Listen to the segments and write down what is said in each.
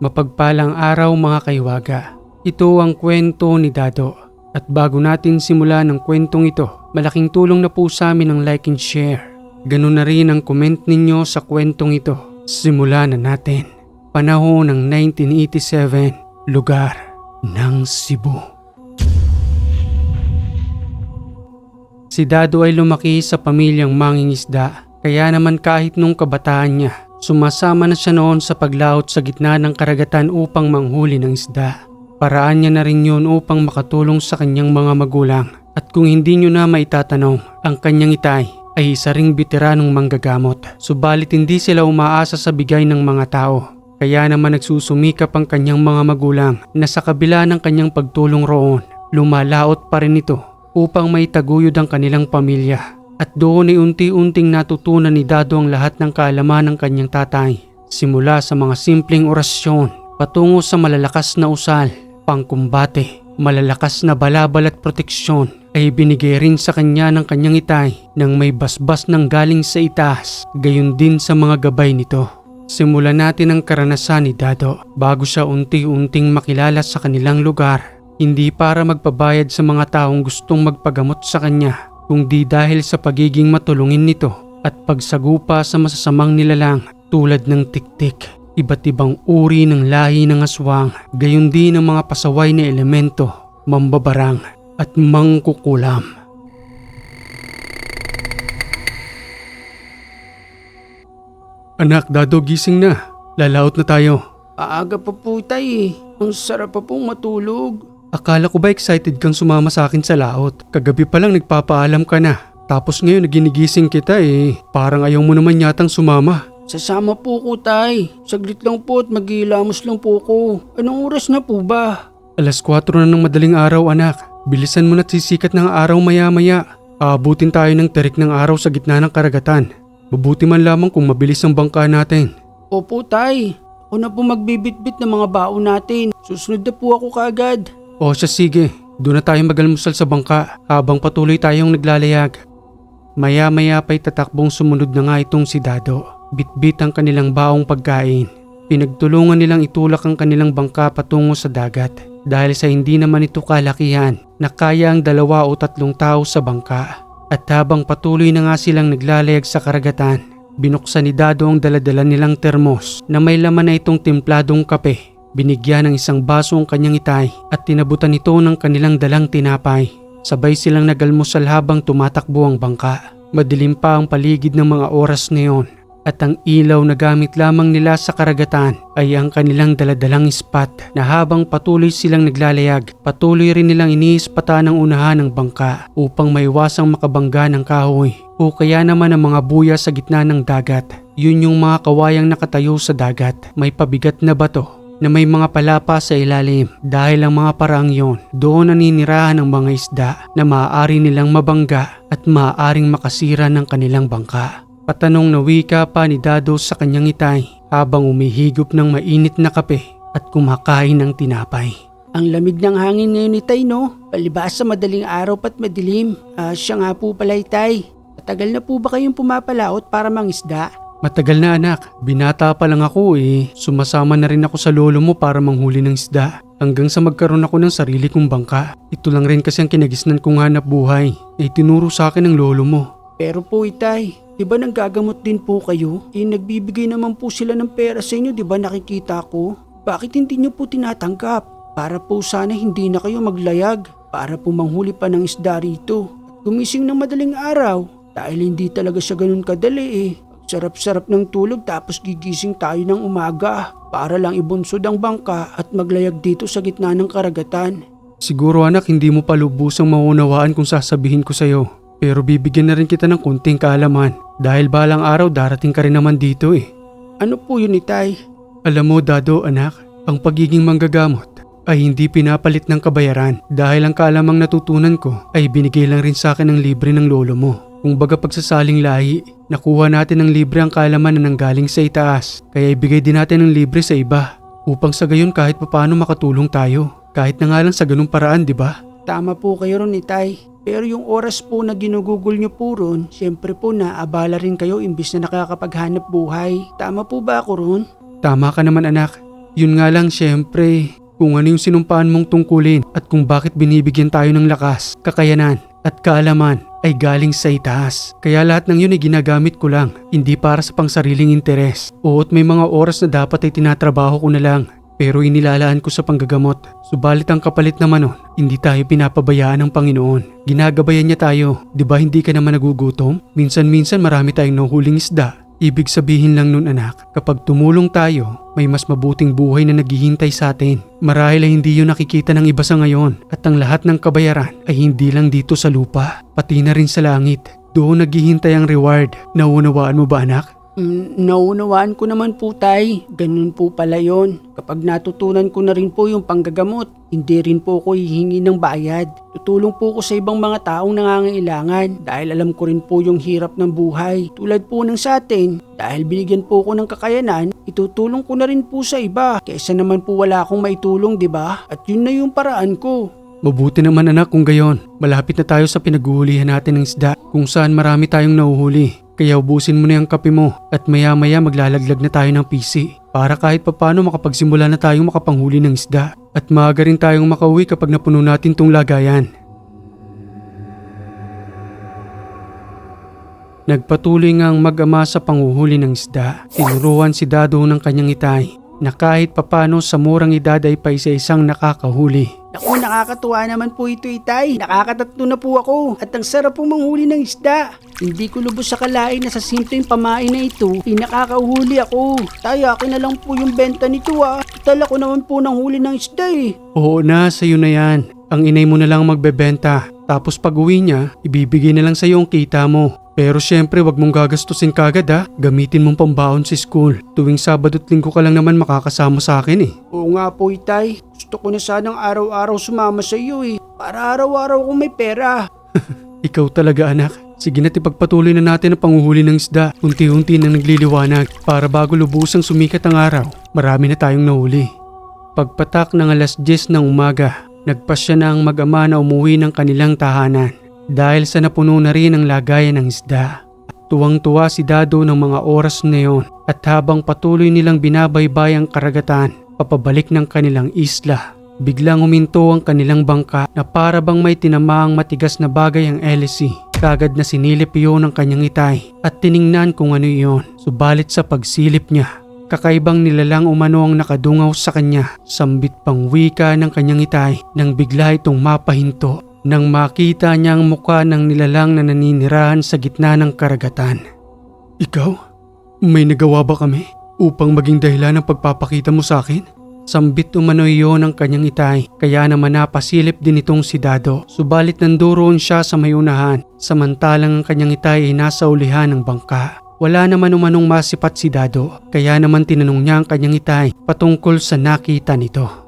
Mapagpalang araw mga kaiwaga. Ito ang kwento ni Dado. At bago natin simulan ang kwentong ito, malaking tulong na po sa amin ang like and share. Ganun na rin ang comment ninyo sa kwentong ito. Simulan na natin. Panahon ng 1987, lugar ng Cebu. Si Dado ay lumaki sa pamilyang mangingisda, kaya naman kahit nung kabataan niya, sumasama na siya noon sa paglaot sa gitna ng karagatan upang manghuli ng isda. Paraan niya na rin yun upang makatulong sa kanyang mga magulang. At kung hindi nyo na maitatanong, ang kanyang itay ay isa ring veteranong manggagamot. Subalit hindi sila umaasa sa bigay ng mga tao. Kaya naman nagsusumikap ang kanyang mga magulang na sa kabila ng kanyang pagtulong roon, lumalaot pa rin ito upang maitaguyod ang kanilang pamilya. At doon ay unti-unting natutunan ni Dado ang lahat ng kaalaman ng kanyang tatay. Simula sa mga simpleng orasyon, patungo sa malalakas na usal, pangkumbate, malalakas na balabal at proteksyon, ay binigay rin sa kanya ng kanyang itay nang may basbas ng galing sa itaas, gayon din sa mga gabay nito. Simulan natin ang karanasan ni Dado bago siya unti-unting makilala sa kanilang lugar. Hindi para magpabayad sa mga taong gustong magpagamot sa kanya, kundi dahil sa pagiging matulungin nito at pagsagupa sa masasamang nilalang tulad ng tiktik, iba't ibang uri ng lahi ng aswang, gayon din ang mga pasaway na elemento, mambabarang at mangkukulam. Anak, Dado, gising na. Lalaot na tayo. Aaga pa po tay, ang sarap pa pong matulog. Akala ko ba excited kang sumama sa akin sa laot? Kagabi pa lang nagpapaalam ka na. Tapos ngayon naginigising kita eh. Parang ayaw mo naman yatang sumama. Sasama po ko tay, saglit lang po at maghihilamos lang po ko. Anong oras na po ba? 4:00 na ng madaling araw, anak. Bilisan mo na't sisikat ng araw maya-maya. Aabutin tayo ng terik ng araw sa gitna ng karagatan. Mabuti man lamang kung mabilis ang bangka natin. Opo tay, ako na po magbibitbit ng mga baon natin. Susunod na po ako kaagad. O siya, sige, doon na tayo magalmusal sa bangka habang patuloy tayong naglalayag. Maya-maya pa'y tatakbong sumunod na nga itong si Dado. Bitbit ang kanilang baong pagkain. Pinagtulungan nilang itulak ang kanilang bangka patungo sa dagat. Dahil sa hindi naman ito kalakihan, na kaya ang 2 o 3 tao sa bangka. At habang patuloy na nga silang naglalayag sa karagatan, binuksan ni Dado ang daladala nilang termos na may laman na itong templadong kape. Binigyan ng 1 baso ang kanyang itay at tinabutan ito ng kanilang dalang tinapay. Sabay silang nagalmusal habang tumatakbo ang bangka. Madilim pa ang paligid ng mga oras na yun at ang ilaw na gamit lamang nila sa karagatan ay ang kanilang daladalang ispat na habang patuloy silang naglalayag, patuloy rin nilang iniispatan ang unahan ng bangka upang maiwasang makabangga ng kahoy o kaya naman ang mga buya sa gitna ng dagat. Yun yung mga kawayang nakatayo sa dagat, may pabigat na bato na may mga palapa sa ilalim dahil ang mga paraang yon doon naninirahan ng mga isda na maaari nilang mabangga at maaaring makasira ng kanilang bangka. Patanong na wika pa ni Dado sa kanyang itay habang umihigop ng mainit na kape at kumakain ng tinapay. Ang lamig ng hangin ngayon ni tay no, palibas sa madaling araw pat madilim. Siya nga po pala tay, matagal na po ba kayong pumapalaot para mangisda? Matagal na, anak, binata pa lang ako eh. Sumasama na rin ako sa lolo mo para manghuli ng isda. Hanggang sa magkaroon ako ng sarili kong bangka. Ito lang rin kasi ang kinagisnan kong hanap buhay. Tinuro sa akin ng lolo mo. Pero po itay, di ba nanggagamot din po kayo? Nagbibigay naman po sila ng pera sa inyo, di ba nakikita ko? Bakit hindi nyo po tinatanggap? Para po sana hindi na kayo maglayag. Para po manghuli pa ng isda rito. Gumising ng madaling araw. Dahil hindi talaga siya ganun kadali eh. Sarap-sarap ng tulog tapos gigising tayo ng umaga para lang ibunsod ang bangka at maglayag dito sa gitna ng karagatan. Siguro anak, hindi mo pa lubusang maunawaan kung sasabihin ko sa'yo. Pero bibigyan na rin kita ng konting kaalaman dahil balang araw darating ka rin naman dito eh. Ano po yun itay? Alam mo Dado, anak, ang pagiging manggagamot ay hindi pinapalit ng kabayaran dahil ang kaalamang natutunan ko ay binigay lang rin sa akin ng libre ng lolo mo. Kung baga pagsasaling lahi, nakuha natin ng libre ang kaalaman na nanggaling sa itaas, kaya ibigay din natin ng libre sa iba upang sa gayon kahit papaano makatulong tayo. Kahit na nga lang sa ganung paraan, di ba? Tama po kayo ron itay. Pero yung oras po na ginugugol nyo po ron, syempre po naabala rin kayo imbis na nakakapaghanap buhay. Tama po ba ako ron? Tama ka naman anak. Yun nga lang syempre, kung ano yung sinumpaan mong tungkulin at kung bakit binibigyan tayo ng lakas, kakayanan at kaalaman ay galing sa itaas. Kaya lahat ng yun ay ginagamit ko lang, hindi para sa pangsariling interes. Oot may mga oras na dapat ay tinatrabaho ko na lang, pero inilalaan ko sa panggagamot. Subalit ang kapalit naman nun, hindi tayo pinapabayaan ng Panginoon. Ginagabayan niya tayo, di ba hindi ka naman nagugutom? Minsan-minsan marami tayong nahuhuling isda. Ibig sabihin lang nun anak, kapag tumulong tayo, may mas mabuting buhay na naghihintay sa atin. Marahil ay hindi yun nakikita ng iba sa ngayon at ang lahat ng kabayaran ay hindi lang dito sa lupa, pati na rin sa langit. Doon naghihintay ang reward. Naunawaan mo ba anak? Naunawaan ko naman po tay, ganun po pala yon. Kapag natutunan ko na rin po yung panggagamot, hindi rin po ako hihingi ng bayad. Tutulong po ko sa ibang mga taong nangangailangan dahil alam ko rin po yung hirap ng buhay. Tulad po ng sa atin, dahil binigyan po ko ng kakayanan, itutulong ko na rin po sa iba. Kaysa naman po wala akong maitulong, di ba? At yun na yung paraan ko. Mabuti naman anak kung gayon. Malapit na tayo sa pinaghuhulihan natin ng isda kung saan marami tayong nahuhuli. Kaya ubusin mo na yung kape mo at maya-maya maglalaglag na tayo ng PC para kahit papano makapagsimula na tayong makapanghuli ng isda at maaga rin tayong makauwi kapag napuno natin tong lagayan. Nagpatuloy ngang mag-ama sa panghuhuli ng isda. Tinuruan si Dado ng kanyang itay na kahit papano sa murang edad ay pa isa-isang nakakahuli. Naku, nakakatuwa naman po ito itay. Nakakatatlo na po ako at ang sarap pong manghuli ng isda. Hindi ko lubos sa kalain na sa simpleng pamain na ito, nakakahuli ako. Tay, akin na lang po yung benta nito Tala ko naman po ng huli ng isda Oo na, sa'yo na yan. Ang inay mo na lang magbebenta. Tapos pag uwi niya, ibibigay na lang sa'yo ang kita mo. Pero syempre wag mong gagastusin kagad Gamitin mong pambaon sa school. Tuwing Sabado at Linggo ka lang naman makakasama sa akin Oo nga po itay. Gusto ko na sanang araw-araw sumama sa iyo para araw-araw kong may pera. Ikaw talaga anak. Sige na't ipagpatuloy na natin ang panguhuli ng isda. Unti-unti nang nagliliwanag para bago lubusang sumikat ang araw, marami na tayong nahuli. Pagpatak ng 10:00 ng umaga, nagpasya na ang mag-ama na umuwi ng kanilang tahanan. Dahil sa napuno na rin ang lagayan ng isda. Tuwang-tuwa si Dado ng mga oras na yon at habang patuloy nilang binabaybay ang karagatan papabalik ng kanilang isla, biglang huminto ang kanilang bangka na para bang may tinamaang matigas na bagay ang LSC. Kagad na sinilip iyon ng kanyang itay at tiningnan kung ano iyon. Subalit sa pagsilip niya, kakaibang nilalang umano ang nakadungaw sa kanya. Sambit pang wika ng kanyang itay nang bigla itong mapahinto. Nang makita niya ang mukha ng nilalang na naninirahan sa gitna ng karagatan. Ikaw? May nagawa ba kami upang maging dahilan ng pagpapakita mo sa akin? Sambit umano iyon ng kanyang itay kaya naman napasilip din itong si Dado. Subalit nandoon siya sa may unahan samantalang ang kanyang itay ay nasa ulihan ng bangka. Wala naman umanong masipat si Dado kaya naman tinanong niya ang kanyang itay patungkol sa nakita nito.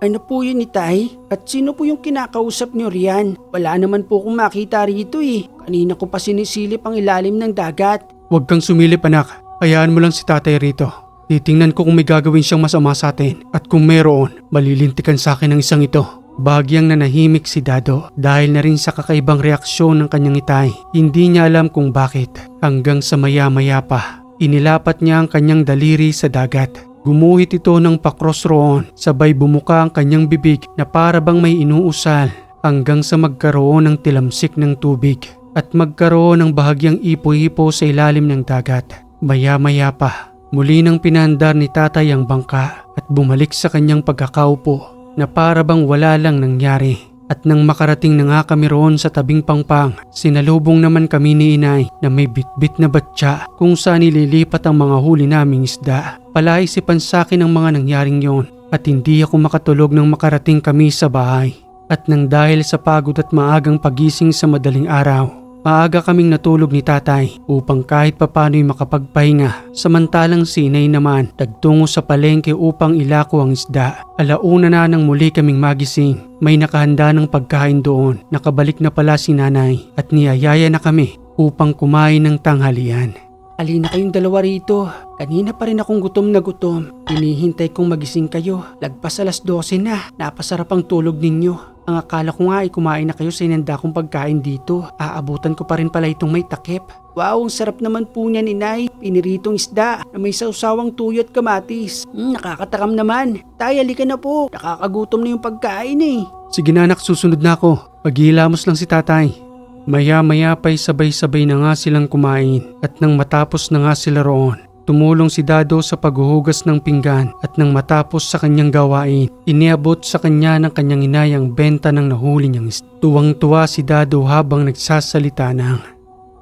Ano po yun itay? At sino po yung kinakausap niyo riyan? Wala naman po akong makita rito Kanina ko pa sinisilip ang ilalim ng dagat. Huwag kang sumilip anak, hayaan mo lang si tatay rito. Titingnan ko kung may gagawin siyang masama sa atin at kung meron, malilintikan sa akin ang isang ito. Bagyang nanahimik si Dado dahil na rin sa kakaibang reaksyon ng kanyang itay. Hindi niya alam kung bakit hanggang sa maya-maya pa. Inilapat niya ang kanyang daliri sa dagat. Gumuhit ito ng pakros roon, sabay bumuka ang kanyang bibig na para bang may inuusal hanggang sa magkaroon ng tilamsik ng tubig at magkaroon ng bahagyang ipo-ipo sa ilalim ng dagat. Maya-maya pa, muli nang pinandar ni tatay ang bangka at bumalik sa kanyang pagkakaupo na para bang wala lang nangyari. At nang makarating na nga kami roon sa tabing pangpang, sinalubong naman kami ni inay na may bitbit na batya kung saan nililipat ang mga huli naming isda. Palaisipan sa akin ang mga nangyaring yon at hindi ako makatulog nang makarating kami sa bahay. At nang dahil sa pagod at maagang pagising sa madaling araw, maaga kaming natulog ni tatay upang kahit papano'y makapagpahinga. Samantalang si inay naman nagtungo sa palengke upang ilako ang isda. Alauna na nang muli kaming magising. May nakahanda ng pagkain doon. Nakabalik na pala si nanay at niyayaya na kami upang kumain ng tanghalian. Alina kayong dalawa rito. Kanina pa rin akong gutom na gutom. Hinihintay kong magising kayo. Lagpas 12:00 na. Napasarap ang tulog ninyo. Ang akala ko nga ay kumain na kayo sa inanda kong pagkain dito. Aabutan ko pa rin pala itong may takip. Wow, ang sarap naman po niyan, inay. Piniritong isda na may sausawang tuyo at kamatis. Nakakatakam naman. Tay, halika na po. Nakakagutom na yung pagkain eh. Sige na anak, susunod na ako. Paghihilamos lang si tatay. Maya-maya pa'y sabay-sabay na nga silang kumain at nang matapos na nga sila roon, tumulong si Dado sa paghuhugas ng pinggan at nang matapos sa kanyang gawain, iniabot sa kanya ng kanyang inay ang benta ng nahuli niyang isda. Tuwang-tuwa si Dado habang nagsasalita ng,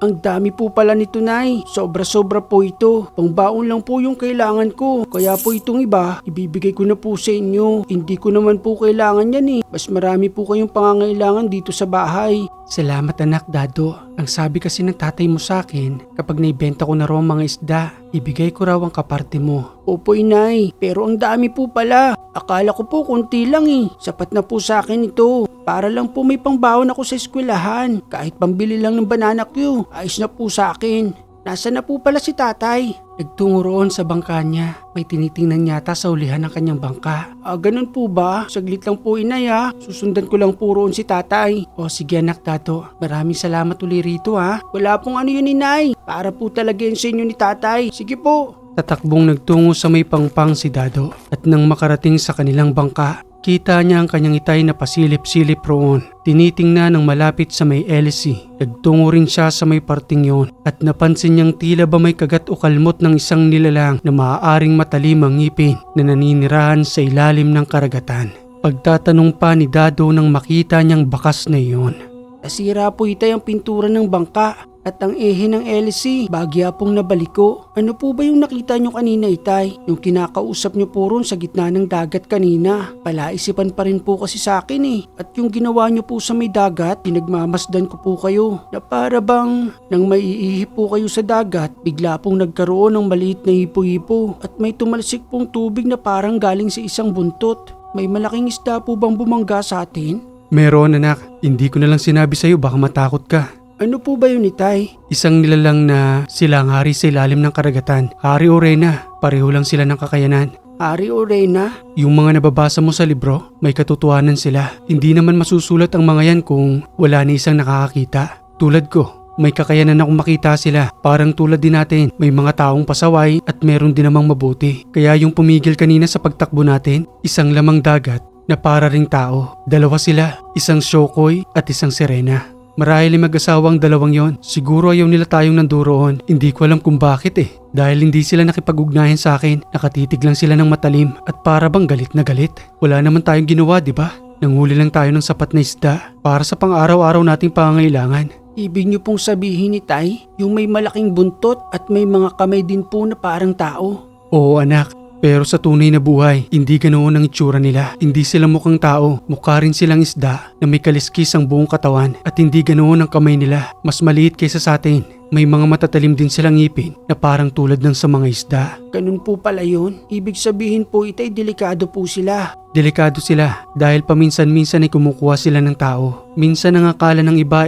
Ang dami po pala nito, Nay. Sobra-sobra po ito. Pangbaon lang po yung kailangan ko. Kaya po itong iba, ibibigay ko na po sa inyo. Hindi ko naman po kailangan yan eh. Mas marami po kayong pangangailangan dito sa bahay. Salamat anak, Dado. Ang sabi kasi ng tatay mo sa akin, kapag naibenta ko na raw ang mga isda, ibigay ko raw ang kaparte mo. Opo, inay. Pero ang dami po pala. Akala ko po konti lang eh. Sapat na po sa akin ito. Para lang po may pangbaon ako sa eskwelahan. Kahit pambili lang ng banana Q, ayos na po sa akin. Nasaan na po pala si tatay? Nagtungo roon sa bangka niya. May tinitingnan yata sa ulihan ng kanyang bangka. Ganun po ba? Saglit lang po, inay ha. Susundan ko lang po roon si tatay. O sige anak, Dado. Maraming salamat uli rito ha. Wala pong ano yun, inay. Para po talaga yun sa inyo ni tatay. Sige po. Tatakbong nagtungo sa may pangpang si Dado at nang makarating sa kanilang bangka, kita niya ang kanyang itay na pasilip-silip roon. Tinitingnan ng malapit sa may LC. Nagtungo rin siya sa may parting yon at napansin niyang tila ba may kagat o kalmot ng isang nilalang na maaaring matalim ang ngipin na naninirahan sa ilalim ng karagatan. Pagtatanong pa ni Dado nang makita niyang bakas na iyon. Nasira po itay ang pintura ng bangka at ang ehe ng LC. Bagya pong nabaliko. Ano po ba yung nakita nyo kanina, itay? Yung kinakausap nyo po ron sa gitna ng dagat kanina. Palaisipan pa rin po kasi sa akin eh. At yung ginawa nyo po sa may dagat, pinagmamasdan ko po kayo. Na para bang nang maiihip po kayo sa dagat, bigla pong nagkaroon ng maliit na hipo-hipo at may tumalsik pong tubig na parang galing sa isang buntot. May malaking isda po bang bumangga sa atin? Meron anak, hindi ko na lang sinabi sa'yo baka matakot ka. Ano po ba yun, itay? Isang nilalang na sila ang hari sa ilalim ng karagatan. Hari o reyna, pareho lang sila ng kakayanan. Hari o reyna? Yung mga nababasa mo sa libro, may katotohanan sila. Hindi naman masusulat ang mga yan kung wala ni isang nakakakita. Tulad ko, may kakayanan akong makita sila. Parang tulad din natin, may mga taong pasaway at meron din namang mabuti. Kaya yung pumigil kanina sa pagtakbo natin, isang lamang dagat na para ring tao. Dalawa sila, isang Shokoy at isang Sirena. Marahil ay mag-asawang dalawang yon. Siguro ayaw nila tayong nanduroon. Hindi ko alam kung bakit eh. Dahil hindi sila nakipag-ugnayan sa akin. Nakatitig lang sila ng matalim at para bang galit na galit. Wala naman tayong ginawa, di ba? Nanghuli lang tayo ng sapat na isda para sa pang-araw-araw nating pangangailangan. Ibig niyo pong sabihin, itay, yung may malaking buntot at may mga kamay din po na parang tao? Oo anak. Pero sa tunay na buhay, hindi ganoon ang itsura nila. Hindi sila mukhang tao, mukha rin silang isda na may kaliskis ang buong katawan at hindi ganoon ang kamay nila. Mas maliit kaysa sa atin. May mga matatalim din silang ngipin na parang tulad ng sa mga isda. Ganun po pala yun? Ibig sabihin po, itay, delikado po sila. Delikado sila dahil paminsan-minsan ay kumukuha sila ng tao. Minsan ang akala ng iba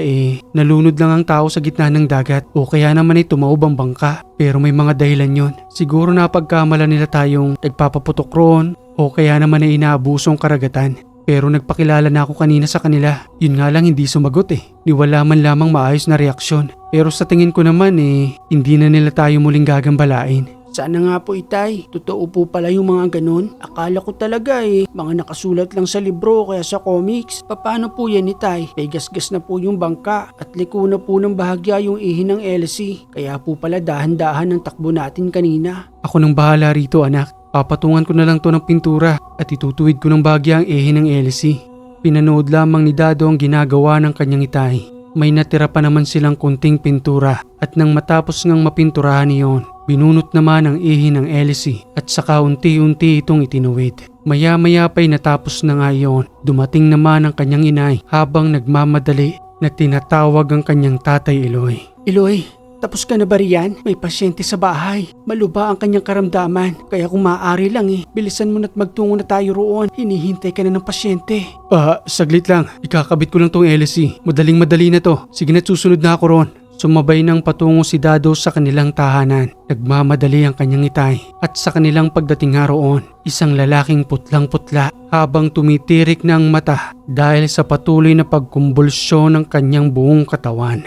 nalunod lang ang tao sa gitna ng dagat o kaya naman ay tumaob ang bangka. Pero may mga dahilan yon. Siguro napagkamala nila tayong nagpapaputok roon o kaya naman ay inaabuso ang karagatan. Pero nagpakilala na ako kanina sa kanila. Yun nga lang hindi sumagot Niwala man lamang maayos na reaksyon. Pero sa tingin ko naman hindi na nila tayo muling gagambalain. Sana nga po, itay. Totoo po pala yung mga ganun. Akala ko talaga mga nakasulat lang sa libro o kaya sa comics. Paano po yan, itay? May gasgas na po yung bangka at liko na po ng bahagya yung ihi ng LC. Kaya po pala dahan-dahan ang takbo natin kanina. Ako nang bahala rito anak. Papatungan ko na lang to ng pintura at itutuwid ko ng bahagya ang ihi ng LC. Pinanood lamang ni Dado ang ginagawa ng kanyang itay. May natira pa naman silang kunting pintura at nang matapos ngang mapinturahan niyon, binunot naman ang ihi ng LC at saka unti-unti itong itinuwid. Maya-maya pa'y natapos na nga iyon. Dumating naman ang kanyang inay habang nagmamadali na tinatawag ang kanyang tatay Eloy. Eloy, tapos ka na ba riyan? May pasyente sa bahay. Maluba ang kanyang karamdaman. Kaya kung maaari lang bilisan mo na't magtungo na tayo roon. Hinihintay ka na ng pasyente. Saglit lang. Ikakabit ko lang tong LC. Madaling-madali na to. Sige na, susunod na ako roon. Sumabay nang patungo si Dado sa kanilang tahanan. Nagmamadali ang kanyang itay at sa kanilang pagdating nga roon, isang lalaking putlang-putla habang tumitirik na ang mata dahil sa patuloy na pagkumbulsyon ng kanyang buong katawan.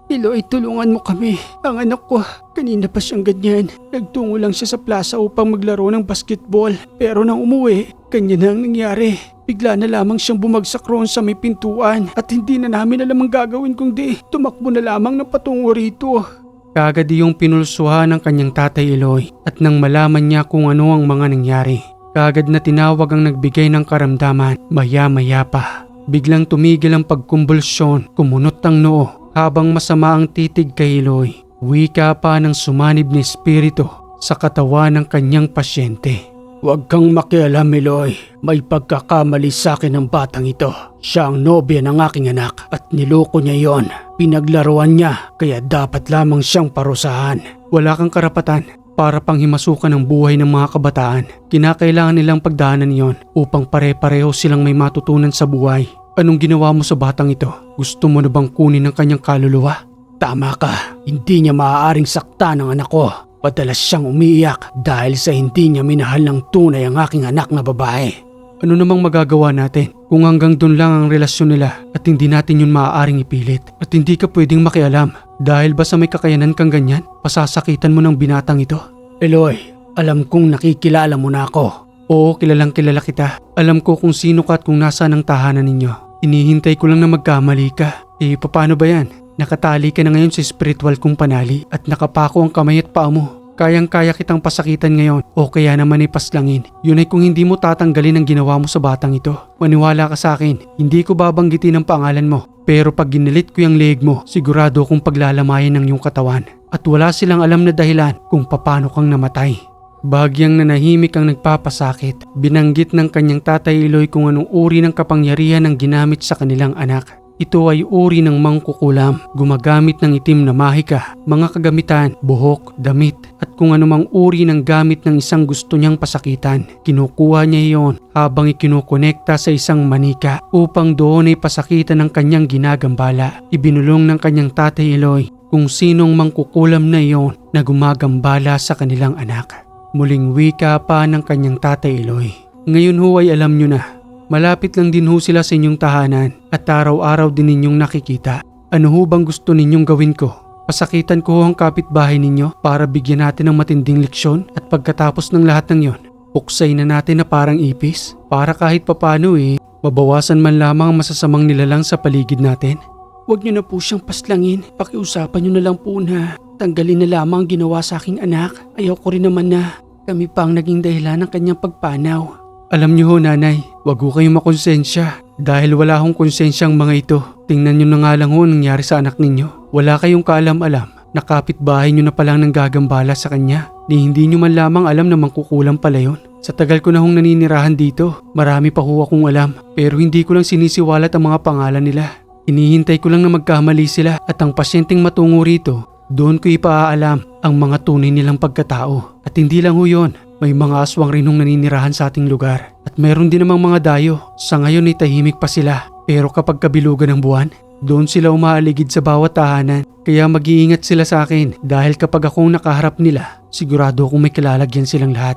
Eloy, tulungan mo kami. Ang anak ko, kanina pa siyang ganyan. Nagtungo lang siya sa plaza upang maglaro ng basketball. Pero nang umuwi, kanya na ang nangyari. Bigla na lamang siyang bumagsak roon sa may pintuan at hindi na namin alam ang gagawin kundi tumakbo na lamang na patungo rito. Kagad yung pinulsuhan ng kanyang tatay Eloy at nang malaman niya kung ano ang mga nangyari, kagad na tinawag ang nagbigay ng karamdaman. Maya-maya pa, biglang tumigil ang pagkumbulsyon, kumunot ang noo habang masama ang titig kay Eloy. Wika pa ng sumanib na espiritu sa katawan ng kanyang pasyente. Huwag kang makialam, Eloy. May pagkakamali sa akin ng batang ito. Siya ang nobya ng aking anak at niloko niya yon. Pinaglaruan niya kaya dapat lamang siyang parusahan. Wala kang karapatan para panghimasukan ang buhay ng mga kabataan. Kinakailangan nilang pagdaanan yon upang pare-pareho silang may matutunan sa buhay. Anong ginawa mo sa batang ito? Gusto mo na bang kunin ang kanyang kaluluwa? Tama ka. Hindi niya maaaring saktan ang anak ko. Madalas siyang umiiyak dahil sa hindi niya minahal ng tunay ang aking anak na babae. Ano namang magagawa natin kung hanggang doon lang ang relasyon nila at hindi natin yun maaaring ipilit at hindi ka pwedeng makialam dahil ba sa may kakayanan kang ganyan, pasasakitan mo ng binatang ito? Eloy, alam kong nakikilala mo na ako. Oo, kilalang kilala kita. Alam ko kung sino ka at kung nasaan ang tahanan ninyo. Inihintay ko lang na magkamali ka. Paano ba yan? Nakatali ka na ngayon sa spiritual kong panali at nakapako ang kamay at paa mo. Kayang-kaya kitang pasakitan ngayon o kaya naman ay paslangin. Yun ay kung hindi mo tatanggalin ang ginawa mo sa batang ito. Maniwala ka sa akin, hindi ko babanggitin ang pangalan mo. Pero pag ginilit ko yung leeg mo, sigurado kong paglalamayan ng iyong katawan. At wala silang alam na dahilan kung paano kang namatay. Bagyang nanahimik ang nagpapasakit. Binanggit ng kanyang tatay Eloy kung anong uri ng kapangyarihan ang ginamit sa kanilang anak. Ito ay uri ng mangkukulam, gumagamit ng itim na mahika, mga kagamitan, buhok, damit at kung anumang uri ng gamit ng isang gusto niyang pasakitan. Kinukuha niya iyon habang ikinukonekta sa isang manika upang doon ay pasakitan ng kanyang ginagambala. Ibinulong ng kanyang tatay Eloy kung sinong mangkukulam na iyon na gumagambala sa kanilang anak. Muling wika pa ng kanyang tatay Eloy. Ngayon ho ay alam niyo na. Malapit lang din ho sila sa inyong tahanan at araw-araw din ninyong nakikita. Ano ho bang gusto ninyong gawin ko? Pasakitan ko ho ang kapitbahay ninyo para bigyan natin ng matinding leksyon at pagkatapos ng lahat ng yon, puksay na natin na parang ipis para kahit papano mabawasan man lamang ang masasamang nilalang sa paligid natin. Huwag niyo na po siyang paslangin. Pakiusapan niyo na lang po na tanggalin na lamang ang ginawa sa aking anak. Ayaw ko rin naman na kami pa ang naging dahilan ng kanyang pagpanaw. Alam niyo ho nanay, wag ho kayong makonsensya dahil wala hong konsensyang mga ito. Tingnan niyo na nga lang ho ang nangyari sa anak ninyo. Wala kayong kaalam-alam na kapitbahay niyo na palang nanggagambala sa kanya. Hindi niyo man lamang alam na mangkukulam pala yun. Sa tagal ko na hong naninirahan dito, marami pa ho akong alam pero hindi ko lang sinisiwalat ang mga pangalan nila. Hinihintay ko lang na magkamali sila at ang pasyenteng matungo rito, doon ko ipaaalam ang mga tunay nilang pagkatao. At hindi lang ho yun. May mga aswang rin hong naninirahan sa ating lugar at meron din namang mga dayo. Sa ngayon ay tahimik pa sila pero kapag kabilugan ng buwan, doon sila umaaligid sa bawat tahanan. Kaya mag-iingat sila sa akin dahil kapag akong nakaharap nila, sigurado akong may kilalagyan silang lahat.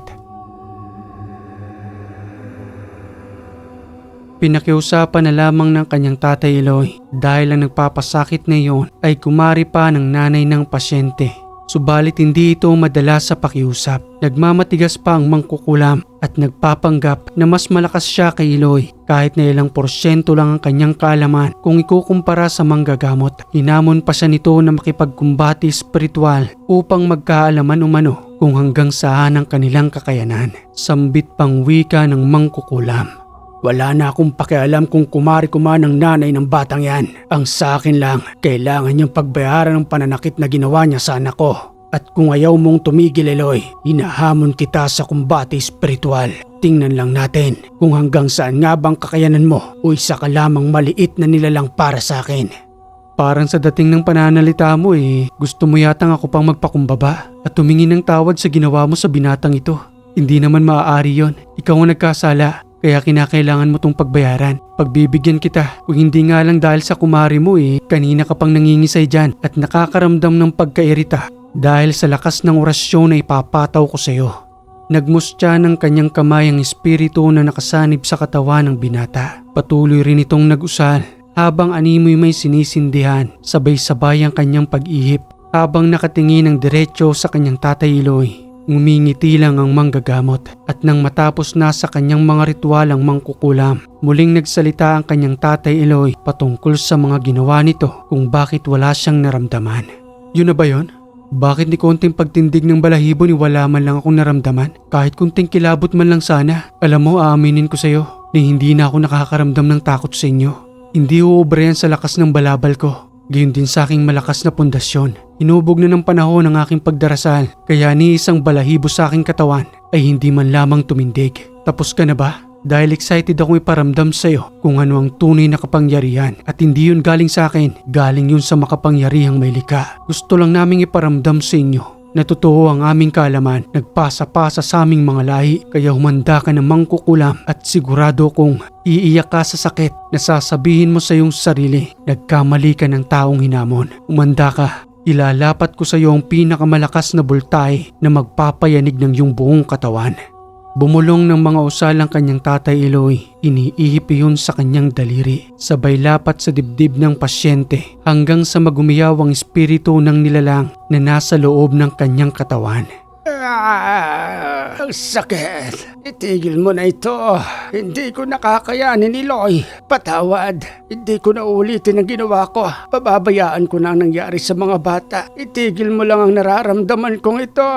Pinakiusapan na lamang ng kanyang tatay Eloy dahil ang nagpapasakit na iyon ay kumari pa ng nanay ng pasyente. Subalit hindi ito madala sa pakiusap. Nagmamatigas pa ang mangkukulam at nagpapanggap na mas malakas siya kay Eloy kahit na ilang porsyento lang ang kanyang kaalaman kung ikukumpara sa manggagamot. Hinamon pa siya nito na makipagkumbati espiritual upang magkaalaman umano kung hanggang saan ang kanilang kakayanan. Sambit pang wika ng mangkukulam. Wala na akong pakialam kung kumari-kuman ng nanay ng batang yan. Ang sa akin lang, kailangan niyang pagbayaran ng pananakit na ginawa niya sa anak ko. At kung ayaw mong tumigil Eloy, hinahamon kita sa kumbate espiritual. Tingnan lang natin kung hanggang saan nga bang kakayanan mo o isa ka lamang maliit na nilalang para sa akin. Parang sa dating ng pananalita mo gusto mo yatang ako pang magpakumbaba at tumingin ng tawad sa ginawa mo sa binatang ito. Hindi naman maaari yon. Ikaw ang nagkasala. kaya kinakailangan mo tong pagbayaran. Pagbibigyan kita, kung hindi nga lang dahil sa kumari mo kanina ka pang nangingisay dyan at nakakaramdam ng pagkairita dahil sa lakas ng orasyon na ipapataw ko sa'yo. Nagmustya ng kanyang kamay ang espiritu na nakasanib sa katawan ng binata. Patuloy rin itong nag-usal habang animoy may sinisindihan, sabay-sabay ang kanyang pag-ihip habang nakatingin ng diretsyo sa kanyang Tatay Eloy. Ngumingiti lang ang manggagamot at nang matapos na sa kanyang mga ritual ang mangkukulam, muling nagsalita ang kanyang Tatay Eloy patungkol sa mga ginawa nito kung bakit wala siyang naramdaman. Yun na ba yun? Bakit ni konting pagtindig ng balahibo ni wala man lang akong naramdaman? Kahit kunting kilabot man lang sana. Alam mo, aaminin ko sa'yo na hindi na ako nakakaramdam ng takot sa inyo. Hindi uubra yan sa lakas ng balabal ko. Gayon din sa aking malakas na pundasyon. Hinubog na ng panahon ang aking pagdarasal, kaya ni isang balahibo sa aking katawan ay hindi man lamang tumindig. Tapos ka na ba? Dahil excited akong iparamdam sa iyo kung ano ang tunay na kapangyarihan at hindi yun galing sa akin, galing yun sa makapangyarihang may likha. Gusto lang naming iparamdam sa inyo na totoo ang aming kaalaman, nagpasa-pasa sa aming mga lahi, kaya humanda ka ng mangkukulam at sigurado kong iiyak ka sa sakit na sasabihin mo sa iyong sarili, nagkamali ka ng taong hinamon. Humanda ka, ilalapat ko sa iyo ang pinakamalakas na bultay na magpapayanig ng iyong buong katawan. Bumulong ng mga usal ang kanyang Tatay Eloy, iniihip iyon sa kanyang daliri, sabay lapat sa dibdib ng pasyente hanggang sa magumiyaw ang espiritu ng nilalang na nasa loob ng kanyang katawan. Ang sakit. Itigil mo na ito. Hindi ko nakakayanin, Eloy. Patawad. Hindi ko na ulitin ang ginawa ko. Pababayaan ko na ang nangyari sa mga bata. Itigil mo lang ang nararamdaman kong ito.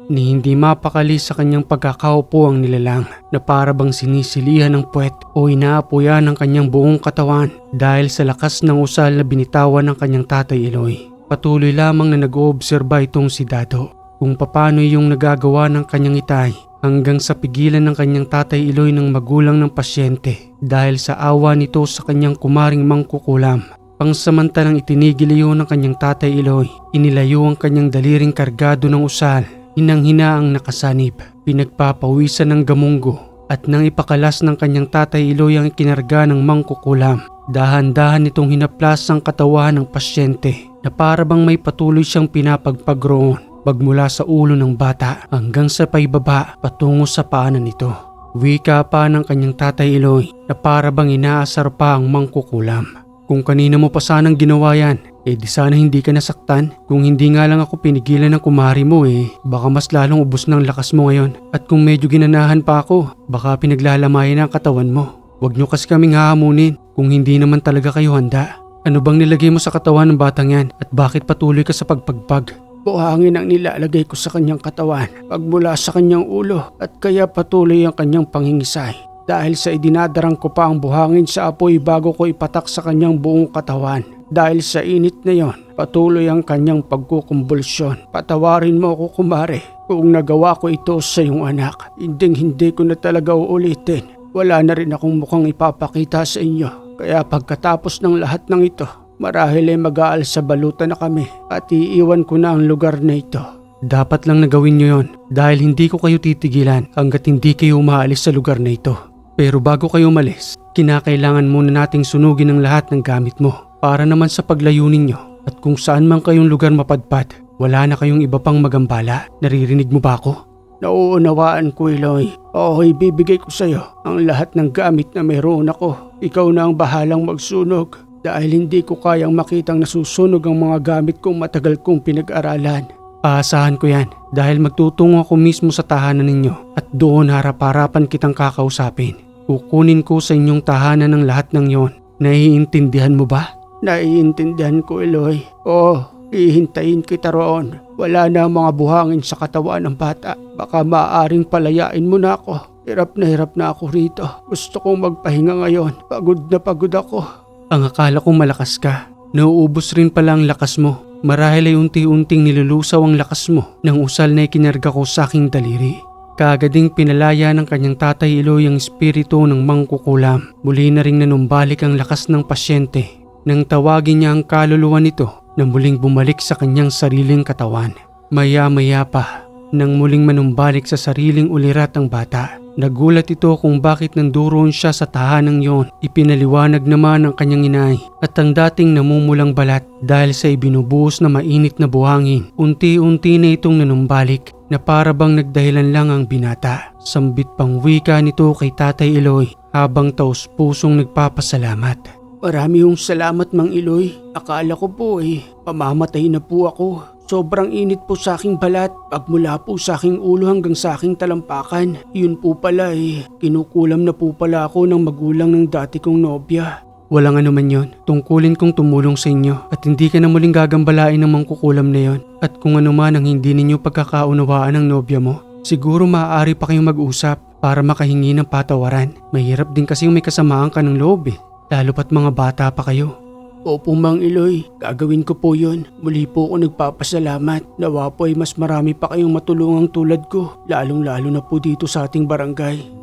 Ni hindi mapakali sa kanyang pagkakaupo ang nilalang na para bang sinisilihan ng puwet o inaapuyan ng kanyang buong katawan dahil sa lakas ng usal na binitawan ng kanyang Tatay Eloy. Patuloy lamang na nag-oobserba itong si Dado kung paano yung nagagawa ng kanyang itay hanggang sa pigilan ng kanyang Tatay Eloy ng magulang ng pasyente dahil sa awa nito sa kanyang kumaring mangkukulam. Pangsamantalang itinigil iyon ng kanyang Tatay Eloy, inilayo ang kanyang daliring kargado ng usal. Hinang-hina ang nakasanib, pinagpapawisan ng gamunggo at nang ipakalas ng kanyang Tatay Eloy ang ikinarga ng mangkukulam. Dahan-dahan nitong hinaplas ang katawan ng pasyente na para bang may patuloy siyang pinapagpag roon magmula sa ulo ng bata hanggang sa paibaba patungo sa paanan nito. Wika pa ng kanyang Tatay Eloy na para bang inaasar pa ang mangkukulam. Kung kanina mo pa sanang ginawa yan, di sana hindi ka nasaktan. Kung hindi nga lang ako pinigilan ng kumari mo baka mas lalong ubos ng lakas mo ngayon. At kung medyo ginanahan pa ako, baka pinaglalamayan ang katawan mo. Huwag nyo kasi kaming hahamunin kung hindi naman talaga kayo handa. Ano bang nilagay mo sa katawan ng batang yan at bakit patuloy ka sa pagpagpag? Buhangin ang nilalagay ko sa kanyang katawan pagmula sa kanyang ulo at kaya patuloy ang kanyang pangingisay. Dahil sa idinadarang ko pa ang buhangin sa apoy bago ko ipatak sa kanyang buong katawan. Dahil sa init na yon, patuloy ang kanyang pagkukumbulsyon. Patawarin mo ako, kumare, kung nagawa ko ito sa iyong anak. Hindi ko na talaga uulitin. Wala na rin akong mukhang ipapakita sa inyo. Kaya pagkatapos ng lahat ng ito, marahil ay mag-aalsa balutan na kami at iiwan ko na ang lugar na ito. Dapat lang nagawin nyo yon dahil hindi ko kayo titigilan hanggat hindi kayo umaalis sa lugar na ito. Pero bago kayo umalis, kinakailangan muna nating sunugin ang lahat ng gamit mo para naman sa paglayo ninyo at kung saan man kayong lugar mapadpad, wala na kayong iba pang magambala. Naririnig mo ba ako? Nauunawaan ko, Eloy. Oo, ibibigay ko sa iyo ang lahat ng gamit na mayroon ako. Ikaw na ang bahalang magsunog dahil hindi ko kayang makitang nasusunog ang mga gamit kong matagal kong pinag-aralan. Aasahan ko yan dahil magtutungo ako mismo sa tahanan ninyo at doon harap-harapan kitang kakausapin. Kukunin ko sa inyong tahanan ng lahat ng yon. Naiintindihan mo ba? Naiintindihan ko, Eloy. Oo, ihintayin kita roon. Wala na ang mga buhangin sa katawan ng bata. Baka maaaring palayain mo na ako. Hirap na ako rito. Gusto kong magpahinga ngayon. Pagod na pagod ako. Ang akala kong malakas ka. Nauubos rin pala ang lakas mo. Marahil ay unti-unting nilulusaw ang lakas mo ng usal na ikinarga ko sa aking daliri. Kaagad pinalaya ng kanyang Tatay Eloy ang espiritu ng mangkukulam. Muli na ring nanumbalik ang lakas ng pasyente nang tawagin niya ang kaluluwa nito na muling bumalik sa kanyang sariling katawan. Maya-maya pa, nang muling manumbalik sa sariling ulirat ang bata, Nagulat ito kung bakit nanduroon siya sa tahanang yon. Ipinaliwanag naman ng kanyang inay at ang dating namumulang balat dahil sa ibinubuhos na mainit na buhangin. Unti-unti na itong nanumbalik na para bang nagdahilan lang ang binata. Sambit pang wika nito kay Tatay Eloy habang taos-pusong nagpapasalamat. Marami yung salamat, Mang Eloy. Akala ko po pamamatay na po ako. Sobrang init po sa aking balat, pagmula po sa aking ulo hanggang sa aking talampakan. Yun po pala kinukulam na po pala ako ng magulang ng dati kong nobya. Walang anuman yon. Tungkulin kong tumulong sa inyo at hindi ka na muling gagambalain ng mangkukulam na yon. At kung ano man ang hindi ninyo pagkakaunawaan ng nobya mo, siguro maaari pa kayong mag-usap para makahingi ng patawaran. Mahirap din kasi may kasamaan ka ng loob lalo pat mga bata pa kayo. Opo, Mang Eloy, gagawin ko po yun. Muli po ako nagpapasalamat. Nawa po mas marami pa kayong matulungang tulad ko, lalong-lalo na po dito sa ating barangay.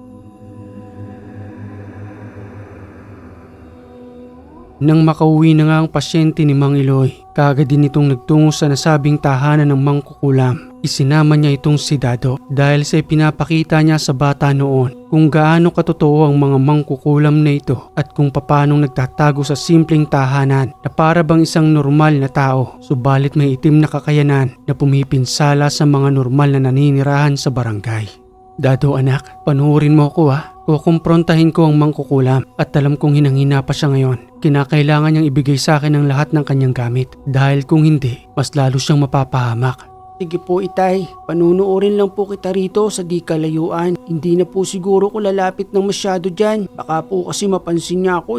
Nang makauwi na nga ang pasyente ni Mang Eloy, kaagad din itong nagtungo sa nasabing tahanan ng mangkukulam. Isinama niya itong si Dado dahil sa ipinapakita niya sa bata noon kung gaano katotoo ang mga mangkukulam na ito at kung papanong nagtatago sa simpleng tahanan na para bang isang normal na tao, subalit may itim na kakayanan na pumipinsala sa mga normal na naninirahan sa barangay. Dado anak, panuorin mo ako Kukumprontahin ko ang mangkukulam at alam kong hinang-hina pa siya ngayon. Kinakailangan niyang ibigay sa akin ang lahat ng kanyang gamit dahil kung hindi, mas lalo siyang mapapahamak. Sige po, Itay. Panunuorin lang po kita rito sa di kalayuan. Hindi na po siguro ko lalapit ng masyado dyan. Baka po kasi mapansin niya ako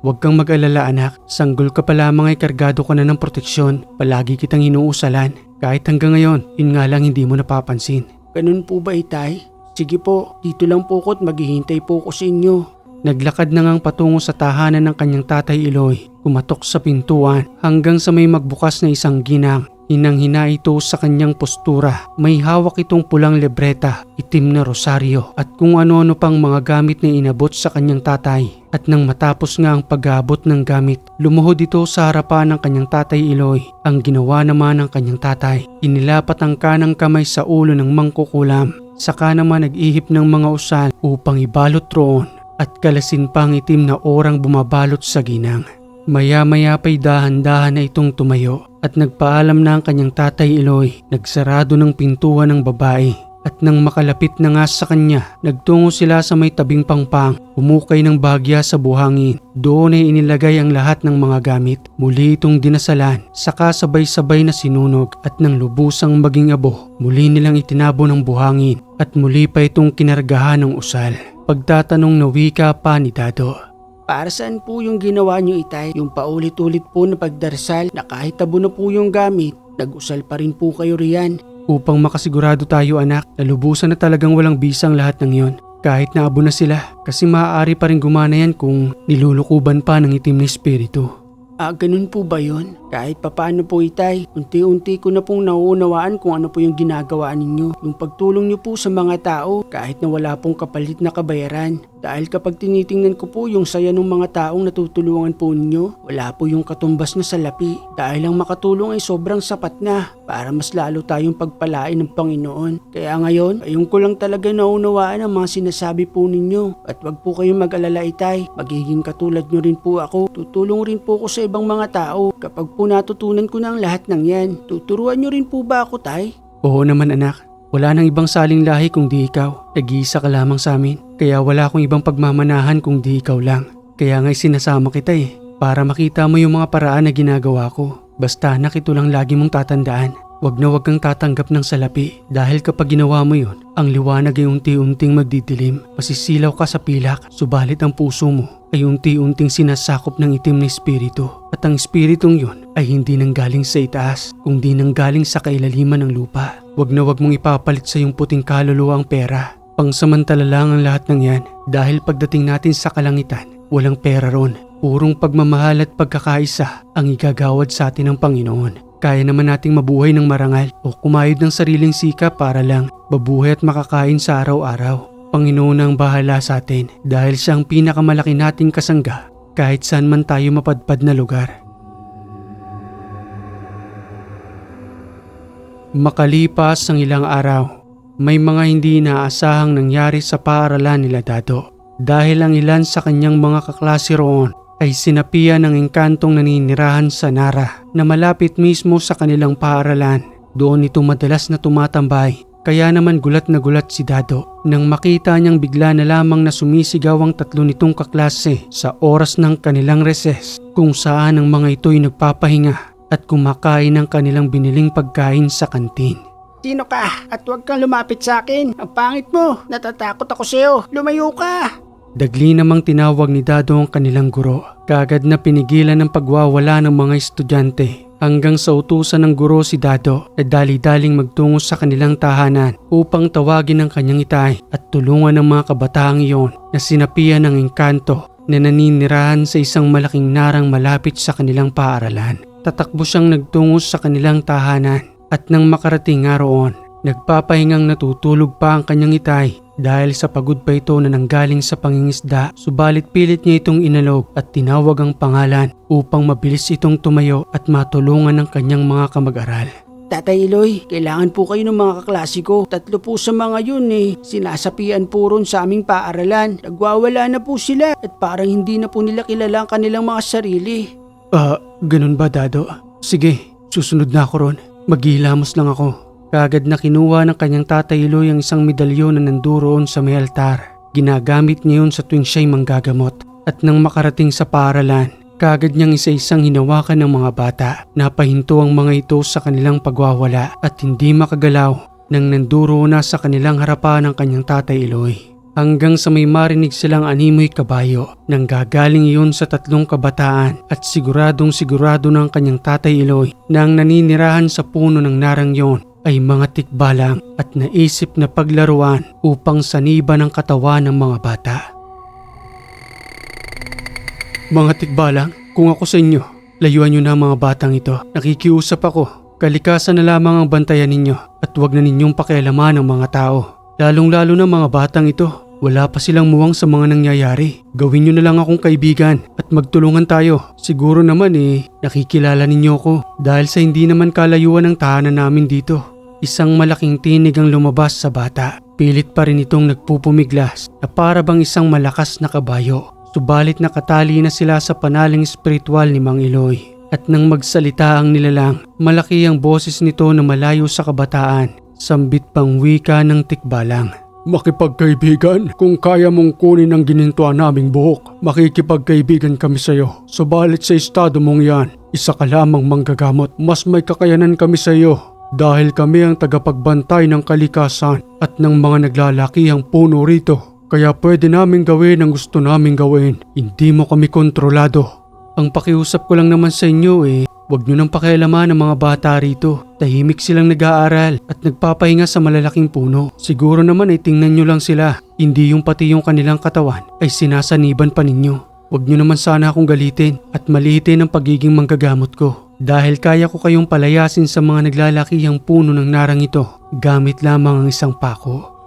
Huwag kang mag-alala anak. Sanggol ka pa lamang ay kargado ka na ng proteksyon. Palagi kitang inuusalan. Kahit hanggang ngayon, yun nga lang hindi mo napapansin. Ganun po ba, Itay? Sige po, dito lang po ko at maghihintay po ko sa inyo. Naglakad na ngang patungo sa tahanan ng kanyang Tatay Eloy. Kumatok sa pintuan hanggang sa may magbukas na isang ginang. Hinang-hina ito sa kanyang postura. May hawak itong pulang libreta, itim na rosaryo at kung ano-ano pang mga gamit na inabot sa kanyang tatay. At nang matapos nga ang pag-aabot ng gamit, lumuhod ito sa harapan ng kanyang Tatay Eloy. Ang ginawa naman ng kanyang tatay, inilapat ang kanang kamay sa ulo ng mangkukulam. Saka naman nag-ihip ng mga usal upang ibalot roon at kalasin pa ang itim na orang bumabalot sa ginang. Maya-maya pa'y dahan-dahan na itong tumayo at nagpaalam na ang kanyang Tatay Eloy. Nagsarado ng pintuan ng babae at nang makalapit na nga sa kanya, nagtungo sila sa may tabing pangpang. Umukay ng bahagya sa buhangin. Doon ay inilagay ang lahat ng mga gamit. Muli itong dinasalan, saka sabay-sabay na sinunog at nang lubusang maging abo, muli nilang itinabo ng buhangin at muli pa itong kinargahan ng usal. Pagtatanong na wika pa ni Dado. Para saan po yung ginawa niyo, Itay? Yung paulit-ulit po na pagdarasal na kahit tabo na po yung gamit, nag-usal pa rin po kayo riyan. Upang makasigurado tayo anak na lubusan na talagang walang bisang lahat ng yon. Kahit naabo na sila kasi maaari pa rin gumana yan kung nilulukuban pa ng itim na espiritu. Ganun po ba yun? Kahit papaano po, Itay, unti-unti ko na pong nauunawaan kung ano po yung ginagawa ninyo. Yung pagtulong niyo po sa mga tao kahit na wala pong kapalit na kabayaran. Dahil kapag tinitingnan ko po yung saya ng mga taong natutulungan po ninyo, wala po yung katumbas na salapi. Dahil ang makatulong ay sobrang sapat na para mas lalo tayong pagpalain ng Panginoon. Kaya ngayon, ayun ko lang talaga naunawaan ang mga sinasabi po ninyo. At wag po kayong mag-alala, Itay. Magiging katulad nyo rin po ako. Tutulong rin po ako sa ibang mga tao. Kapag po natutunan ko na ang lahat ng yan, tuturuan nyo rin po ba ako, Tay? Oo naman anak. Wala nang ibang saling lahi kung di ikaw. Nag-iisa ka lamang sa amin. Kaya wala akong ibang pagmamanahan kung di ikaw lang. Kaya nga'y sinasama kita para makita mo yung mga paraan na ginagawa ko. Basta anak, ito lang lagi mong tatandaan. Wag na wag kang tatanggap ng salapi dahil kapag ginawa mo yun, ang liwanag ay unti-unting magdidilim. Masisilaw ka sa pilak, subalit ang puso mo ay unti-unting sinasakop ng itim na espiritu. At ang espiritong yun ay hindi nanggaling sa itaas, kundi nanggaling sa kailaliman ng lupa. Wag na wag mong ipapalit sa iyong puting kaluluwa ang pera. Pangsamantala lang ang lahat ng yan dahil pagdating natin sa kalangitan, walang pera ron. Purong pagmamahal at pagkakaisa ang igagawad sa atin ng Panginoon. Kaya naman nating mabuhay ng marangal o kumayod ng sariling sikap para lang mabuhay at makakain sa araw-araw. Panginoon ang bahala sa atin dahil siya ang pinakamalaki nating kasangga kahit saan man tayo mapadpad na lugar. Makalipas ang ilang araw, may mga hindi inaasahang nangyari sa paaralan nila Dado. Dahil ang ilan sa kanyang mga kaklase roon ay sinapian ng engkantong naninirahan sa Nara na malapit mismo sa kanilang paaralan. Doon ito madalas na tumatambay. Kaya naman gulat na gulat si Dado nang makita niyang bigla na lamang na sumisigaw ang tatlo nitong kaklase sa oras ng kanilang recess, kung saan ang mga ito'y nagpapahinga at kumakain ng kanilang biniling pagkain sa kantin. Sino ka? At huwag kang lumapit sa akin. Ang pangit mo. Natatakot ako sa'yo. Lumayo ka. Dagli namang tinawag ni Dado ang kanilang guro. Kaagad na pinigilan ng pagwawala ng mga estudyante. Hanggang sa utusan ng guro si Dado na dali-daling magtungo sa kanilang tahanan upang tawagin ang kanyang itay at tulungan ang mga kabataang iyon na sinapian ng engkanto na naninirahan sa isang malaking narang malapit sa kanilang paaralan. Tatakbo siyang nagtungo sa kanilang tahanan at nang makarating nga roon, nagpapahingang natutulog pa ang kanyang itay dahil sa pagod pa ito na nanggaling sa pangingisda, subalit pilit niya itong inalog at tinawag ang pangalan upang mabilis itong tumayo at matulungan ng kanyang mga kamag-aral. Tatay Eloy, kailangan po kayo ng mga kaklase ko. 3 po sa mga yun sinasapian po ron sa aming paaralan. Nagwawala na po sila at parang hindi na po nila kilala ang kanilang mga sarili. Ganun ba Dado? Sige, susunod na ako ron. Maghihilamos lang ako. Kaagad na kinuha ng kanyang tatay Eloy ang isang medalyon na nanduroon sa may altar. Ginagamit niya yun sa tuwing siya'y manggagamot. At nang makarating sa paaralan, kaagad niyang isa-isang hinawakan ng mga bata. Napahinto ang mga ito sa kanilang pagwawala at hindi makagalaw nang nanduro na sa kanilang harapan ng kanyang tatay Eloy. Hanggang sa may marinig silang animoy kabayo nang gagaling iyon sa 3 kabataan at siguradong sigurado ng kanyang tatay Eloy na ang naninirahan sa puno ng narang yon ay mga tikbalang at naisip na paglaruan upang saniba ng katawan ng mga bata. Mga tikbalang, kung ako sa inyo, layuan nyo na ang mga batang ito. Nakikiusap ako. Kalikasan na lamang ang bantayan ninyo at huwag na ninyong pakialaman ang mga tao. Lalong-lalo na mga batang ito. Wala pa silang muwang sa mga nangyayari. Gawin nyo na lang akong kaibigan at magtulungan tayo. Siguro naman nakikilala ninyo ko dahil sa hindi naman kalayuan ng tahanan namin dito. Isang malaking tinig ang lumabas sa bata. Pilit pa rin itong nagpupumiglas na para bang isang malakas na kabayo. Subalit nakatali na sila sa panaling espiritual ni Mang Eloy. At nang magsalita ang nilalang, malaki ang boses nito na malayo sa kabataan. Sambit pang wika ng tikbalang. Makipagkaibigan, kung kaya mong kunin ang ginintuan naming buhok, makikipagkaibigan kami sa iyo. Subalit sa estado mong yan, isa ka lamang manggagamot, mas may kakayanan kami sa iyo. Dahil kami ang tagapagbantay ng kalikasan at ng mga naglalakihang puno rito. Kaya pwede namin gawin ang gusto namin gawin. Hindi mo kami kontrolado. Ang pakiusap ko lang naman sa inyo huwag nyo nang pakialaman ng mga bata rito. Tahimik silang nag-aaral at nagpapahinga sa malalaking puno. Siguro naman tingnan nyo lang sila. Hindi yung pati yung kanilang katawan ay sinasaniban pa ninyo. Huwag nyo naman sana akong galitin at maliitin ang pagiging manggagamot ko. Dahil kaya ko kayong palayasin sa mga naglalakihang puno ng narang ito, gamit lamang ang isang pako.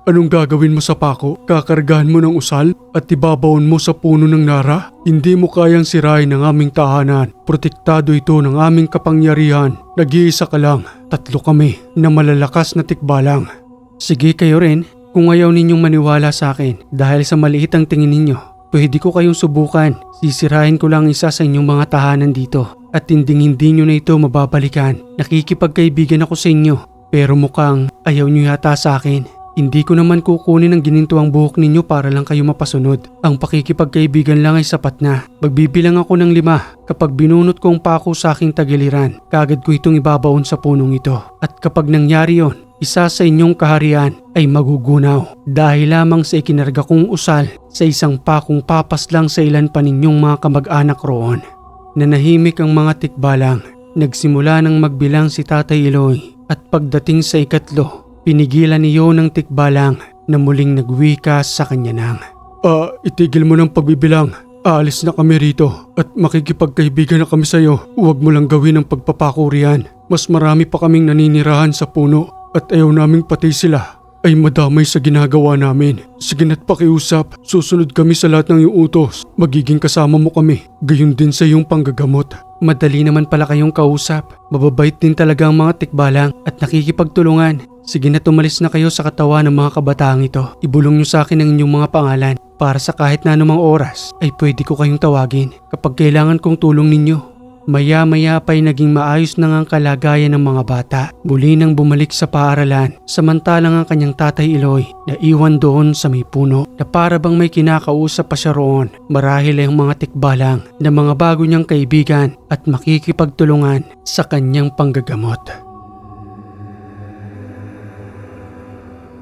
Anong gagawin mo sa pako? Kakargahan mo ng usal at ibabaon mo sa puno ng nara? Hindi mo kayang sirain ang aming tahanan. Protektado ito ng aming kapangyarihan. Nag-iisa ka lang. 3 kami na malalakas na tikbalang. Sige kayo rin, kung ayaw ninyong maniwala sa akin dahil sa maliit ang tingin ninyo, pwede ko kayong subukan. Sisirain ko lang isa sa inyong mga tahanan dito. At hindi nyo na ito mababalikan. Nakikipagkaibigan ako sa inyo. Pero mukhang ayaw nyo yata sa akin. Hindi ko naman kukunin ang ginintuang buhok ninyo para lang kayo mapasunod. Ang pakikipagkaibigan lang ay sapat na. Magbibilang ako ng 5. Kapag binunot ko ang pako sa aking tagiliran, kagad ko itong ibabaon sa punong ito. At kapag nangyari yon, isa sa inyong kaharian ay magugunaw. Dahil lamang sa ikinarga kong usal sa isang pakong papas lang sa ilan pa ninyong mga kamag-anak roon. Nanahimik ang mga tikbalang. Nagsimula nang magbilang si Tatay Eloy at pagdating sa 3, pinigilan niyo ng tikbalang na muling nagwika sa kanya nang. Itigil mo ng pagbibilang. Aalis na kami rito at makikipagkaibigan na kami sa iyo. Huwag mo lang gawin ang pagpapako riyan. Mas marami pa kaming naninirahan sa puno at ayaw naming patay sila. ay madamay sa ginagawa namin. Sige na't pakiusap, susunod kami sa lahat ng iyong utos. Magiging kasama mo kami, gayon din sa iyong panggagamot. Madali naman pala kayong kausap. Mababait din talaga ang mga tikbalang at nakikipagtulungan. Sige na, tumalis na kayo sa katawan ng mga kabataang ito. Ibulong niyo sa akin ang inyong mga pangalan para sa kahit na anumang oras ay pwede ko kayong tawagin kapag kailangan kong tulong ninyo. Maya-maya pa'y naging maayos na ang kalagayan ng mga bata. Muli nang bumalik sa paaralan, samantalang ang kanyang tatay Eloy na iwan doon sa may puno na para bang may kinakausap pa siya roon. Marahil ay ang mga tikbalang na mga bago niyang kaibigan at makikipagtulungan sa kanyang panggagamot.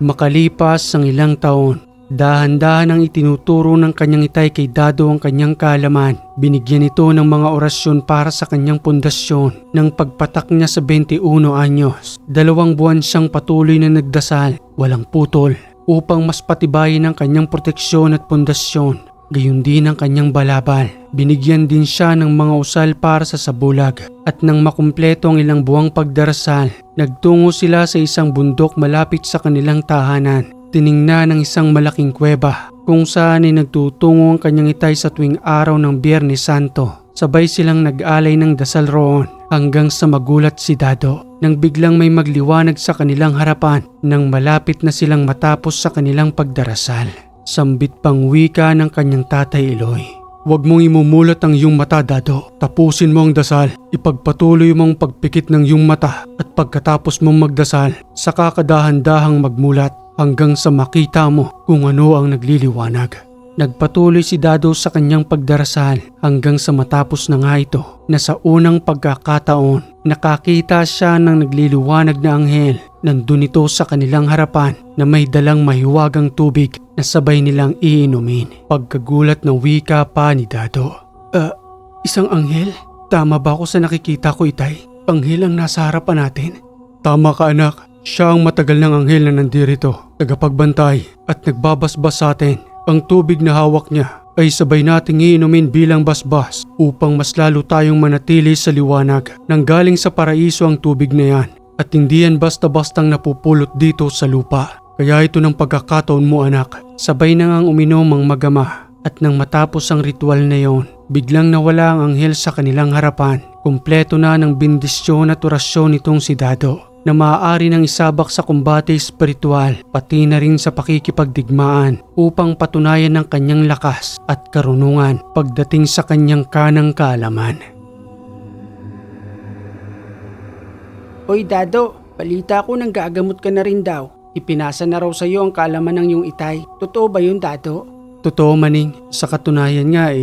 Makalipas ang ilang taon, dahan-dahan ang itinuturo ng kanyang itay kay Dado ang kanyang kaalaman. Binigyan ito ng mga orasyon para sa kanyang pundasyon. Nang pagpatak niya sa 21 anyos, 2 buwan siyang patuloy na nagdasal, walang putol, upang mas patibayin ang kanyang proteksyon at pundasyon. Gayon din ang kanyang balabal. Binigyan din siya ng mga usal para sa sabulag. At nang makumpleto ang ilang buwang pagdarasal, nagtungo sila sa isang bundok malapit sa kanilang tahanan. Tiningnan ng isang malaking kuweba kung saan ay nagtutungo ang kanyang itay sa tuwing araw ng Biyernes Santo. Sabay silang nag-alay ng dasal roon hanggang sa magulat si Dado nang biglang may magliwanag sa kanilang harapan nang malapit na silang matapos sa kanilang pagdarasal. Sambit pang wika ng kanyang tatay Eloy. Huwag mong imumulat ang iyong mata, Dado. Tapusin mo ang dasal. Ipagpatuloy mong pagpikit ng iyong mata at pagkatapos mong magdasal, saka kadahan-dahang magmulat hanggang sa makita mo kung ano ang nagliliwanag. Nagpatuloy si Dado sa kanyang pagdarasal hanggang sa matapos na nga ito na sa unang pagkakataon nakakita siya ng nagliliwanag na anghel. Nandun ito sa kanilang harapan na may dalang mahiwagang tubig na sabay nilang iinumin. Pagkagulat ng wika pa ni Dado. Isang anghel? Tama ba ako sa nakikita ko, itay? Anghel ang nasa harapan natin? Tama ka, anak. Siya ang matagal ng anghel na nandirito, tagapagbantay at nagbabasbas sa atin. Ang tubig na hawak niya ay sabay nating iinumin bilang basbas upang mas lalo tayong manatili sa liwanag. Nanggaling sa paraiso ang tubig na yan at hindi yan basta-bastang napupulot dito sa lupa. Kaya ito ng pagkakataon mo, anak. Sabay na ngang uminom ang magama at nang matapos ang ritual na yon, biglang nawala ang anghel sa kanilang harapan. Kumpleto na ng bendisyon at orasyon nitong si Dado na maaari nang isabak sa kumbate espiritual pati na rin sa pakikipagdigmaan upang patunayan ng kanyang lakas at karunungan pagdating sa kanyang kanang kaalaman. Hoy Dado, balita ko nang gagamot ka na rin daw. Ipinasa na raw sa iyo ang kaalaman ng iyong itay. Totoo ba yun, Dado? Totoo, maning. Sa katunayan nga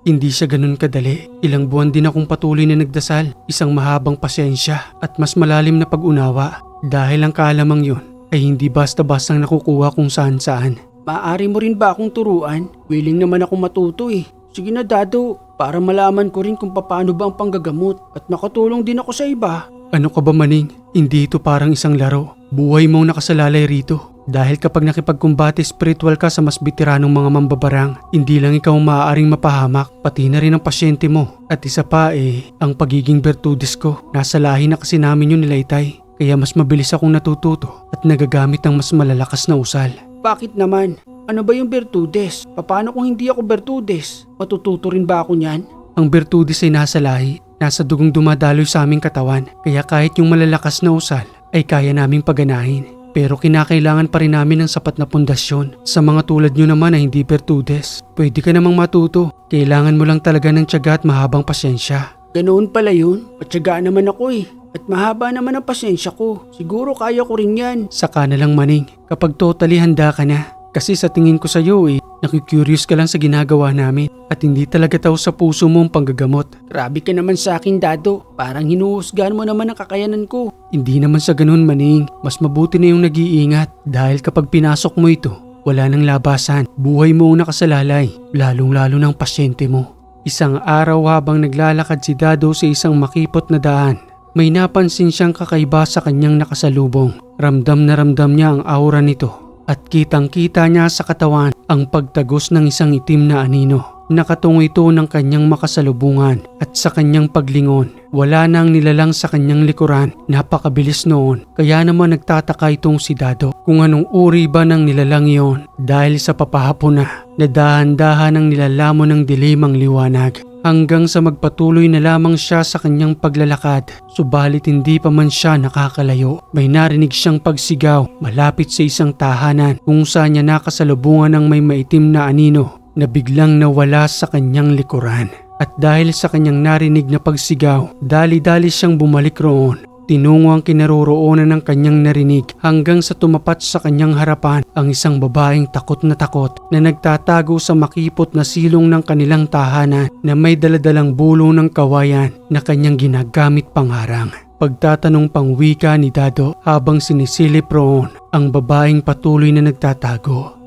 hindi siya ganun kadali. Ilang buwan din akong patuloy na nagdasal, isang mahabang pasensya at mas malalim na pag-unawa. Dahil ang kaalamang yun ay hindi basta-bastang nakukuha kung saan-saan. Maaari mo rin ba akong turuan? Willing naman akong matuto eh. Sige na, Dado, para malaman ko rin kung paano ba ang panggagamot at makatulong din ako sa iba. Ano ka ba, maning? Hindi ito parang isang laro. Buhay mong nakasalalay rito. Dahil kapag nakipagkumbate spiritual ka sa mas bitiranong mga mambabarang, hindi lang ikaw maaaring mapahamak, pati na rin ang pasyente mo. At isa pa ang pagiging bertudes ko. Nasa lahi na kasi namin yun, nilaytay. Kaya mas mabilis akong natututo at nagagamit ng mas malalakas na usal. Bakit naman? Ano ba yung bertudes? Paano kung hindi ako bertudes? Matututo rin ba ako niyan? Ang bertudes ay nasa lahi, nasa dugong dumadaloy sa aming katawan. Kaya kahit yung malalakas na usal ay kaya naming paganahin. Pero kinakailangan pa rin namin ng sapat na pundasyon. Sa mga tulad nyo naman na hindi bertudes, pwede ka namang matuto. Kailangan mo lang talaga ng tiyaga at mahabang pasensya. Ganoon pala yun. Patyagaan naman ako At mahaba naman ang pasensya ko. Siguro kaya ko rin yan. Saka na lang, maning, kapag totally handa ka na. Kasi sa tingin ko sa'yo nakikurious ka lang sa ginagawa namin at hindi talaga tao sa puso mo ang panggagamot. Grabe ka naman sa akin, Dado. Parang hinuhusgahan mo naman ang kakayanan ko. Hindi naman sa ganun, maning. Mas mabuti na yung nag-iingat dahil kapag pinasok mo ito, wala nang labasan. Buhay mo ang nakasalalay, lalong-lalo ng pasyente mo. Isang araw habang naglalakad si Dado sa isang makipot na daan, may napansin siyang kakaiba sa kanyang nakasalubong. Ramdam na ramdam niya ang aura nito. At kitang-kita niya sa katawan ang pagtagos ng isang itim na anino. Nakatungo ito ng kanyang makasalubungan at sa kanyang paglingon. Wala na ang nilalang sa kanyang likuran. Napakabilis noon. Kaya naman nagtataka itong si Dado kung anong uri ba ng nilalang iyon dahil sa papahapon na dahan-dahan ang nilalamon ng dilim ang liwanag. Hanggang sa magpatuloy na lamang siya sa kanyang paglalakad. Subalit hindi pa man siya nakakalayo. May narinig siyang pagsigaw malapit sa isang tahanan kung saan niya nakasalubungan ng may maitim na anino na biglang nawala sa kanyang likuran. At dahil sa kanyang narinig na pagsigaw, dali-dali siyang bumalik roon. Tinungo ang kinaroroonan ng kanyang narinig hanggang sa tumapat sa kanyang harapan ang isang babaeng takot na nagtatago sa makipot na silong ng kanilang tahanan na may daladalang bulo ng kawayan na kanyang ginagamit pangharang. Pagtatanong pang wika ni Dado habang sinisilip roon ang babaeng patuloy na nagtatago.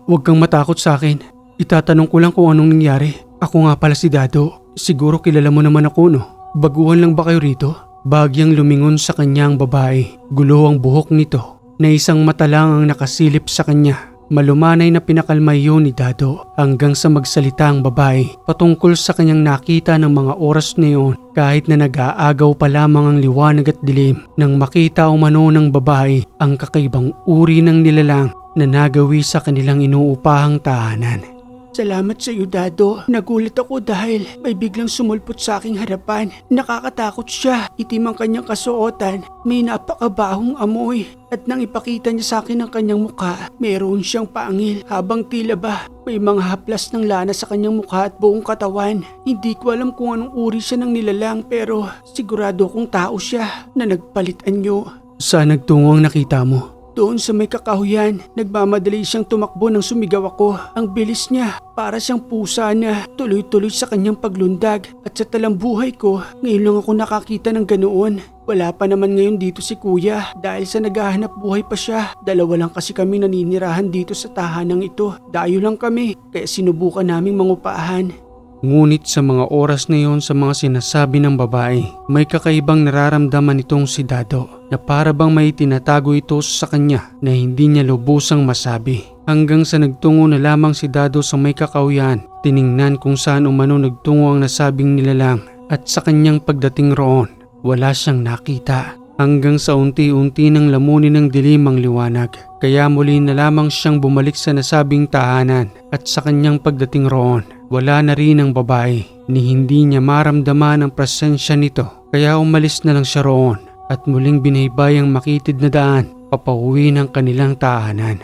Huwag kang matakot sa akin. Itatanong ko lang kung anong nangyari. Ako nga pala si Dado. Siguro kilala mo naman ako, no? Baguhan lang ba kayo rito? Bagyang lumingon sa kanya ang babae. Gulo ang buhok nito na isang mata lang ang nakasilip sa kanya. Malumanay na pinakalma yun ni Dado hanggang sa magsalita ang babae patungkol sa kanyang nakita ng mga oras na yun kahit na nag-aagaw pa lamang ang liwanag at dilim nang makita umano ng babae ang kakaibang uri ng nilalang na nagawi sa kanilang inuupahang tahanan. Salamat sa iyo, Dado. Nagulat ako dahil may biglang sumulpot sa aking harapan. Nakakatakot siya. Itim ang kanyang kasuotan. May napakabahong amoy. At nang ipakita niya sa akin ang kanyang mukha, meron siyang paangil habang tila ba may mga haplas ng lana sa kanyang mukha at buong katawan. Hindi ko alam kung anong uri siya ng nilalang pero sigurado kong tao siya na nagpalit anyo. Saan nagtungo ang nakita mo? Doon sa may kakahuyan, nagmamadali siyang tumakbo nang sumigaw ako. Ang bilis niya, para siyang pusa na tuloy-tuloy sa kanyang paglundag. At sa talambuhay ko, ngayon lang ako nakakita ng ganoon. Wala pa naman ngayon dito si kuya dahil sa naghahanap buhay pa siya. Dalawa lang kasi kami naninirahan dito sa tahanang ito. Dayo lang kami, kaya sinubukan naming mangupahan. Ngunit sa mga oras na yon sa mga sinasabi ng babae, may kakaibang nararamdaman itong si Dado na para bang may tinatago ito sa kanya na hindi niya lubusang masabi. Hanggang sa nagtungo na lamang si Dado sa may kakahuyan, tiningnan kung saan umano nagtungo ang nasabing nilalang at sa kanyang pagdating roon, wala siyang nakita. Hanggang sa unti-unti nang lamunin ng dilim ang liwanag. Kaya muli na lamang siyang bumalik sa nasabing tahanan at sa kanyang pagdating roon, wala na rin ang babae ni hindi niya maramdaman ang presensya nito. Kaya umalis na lang siya roon at muling binaybay ang makitid na daan papauwi ng kanilang tahanan.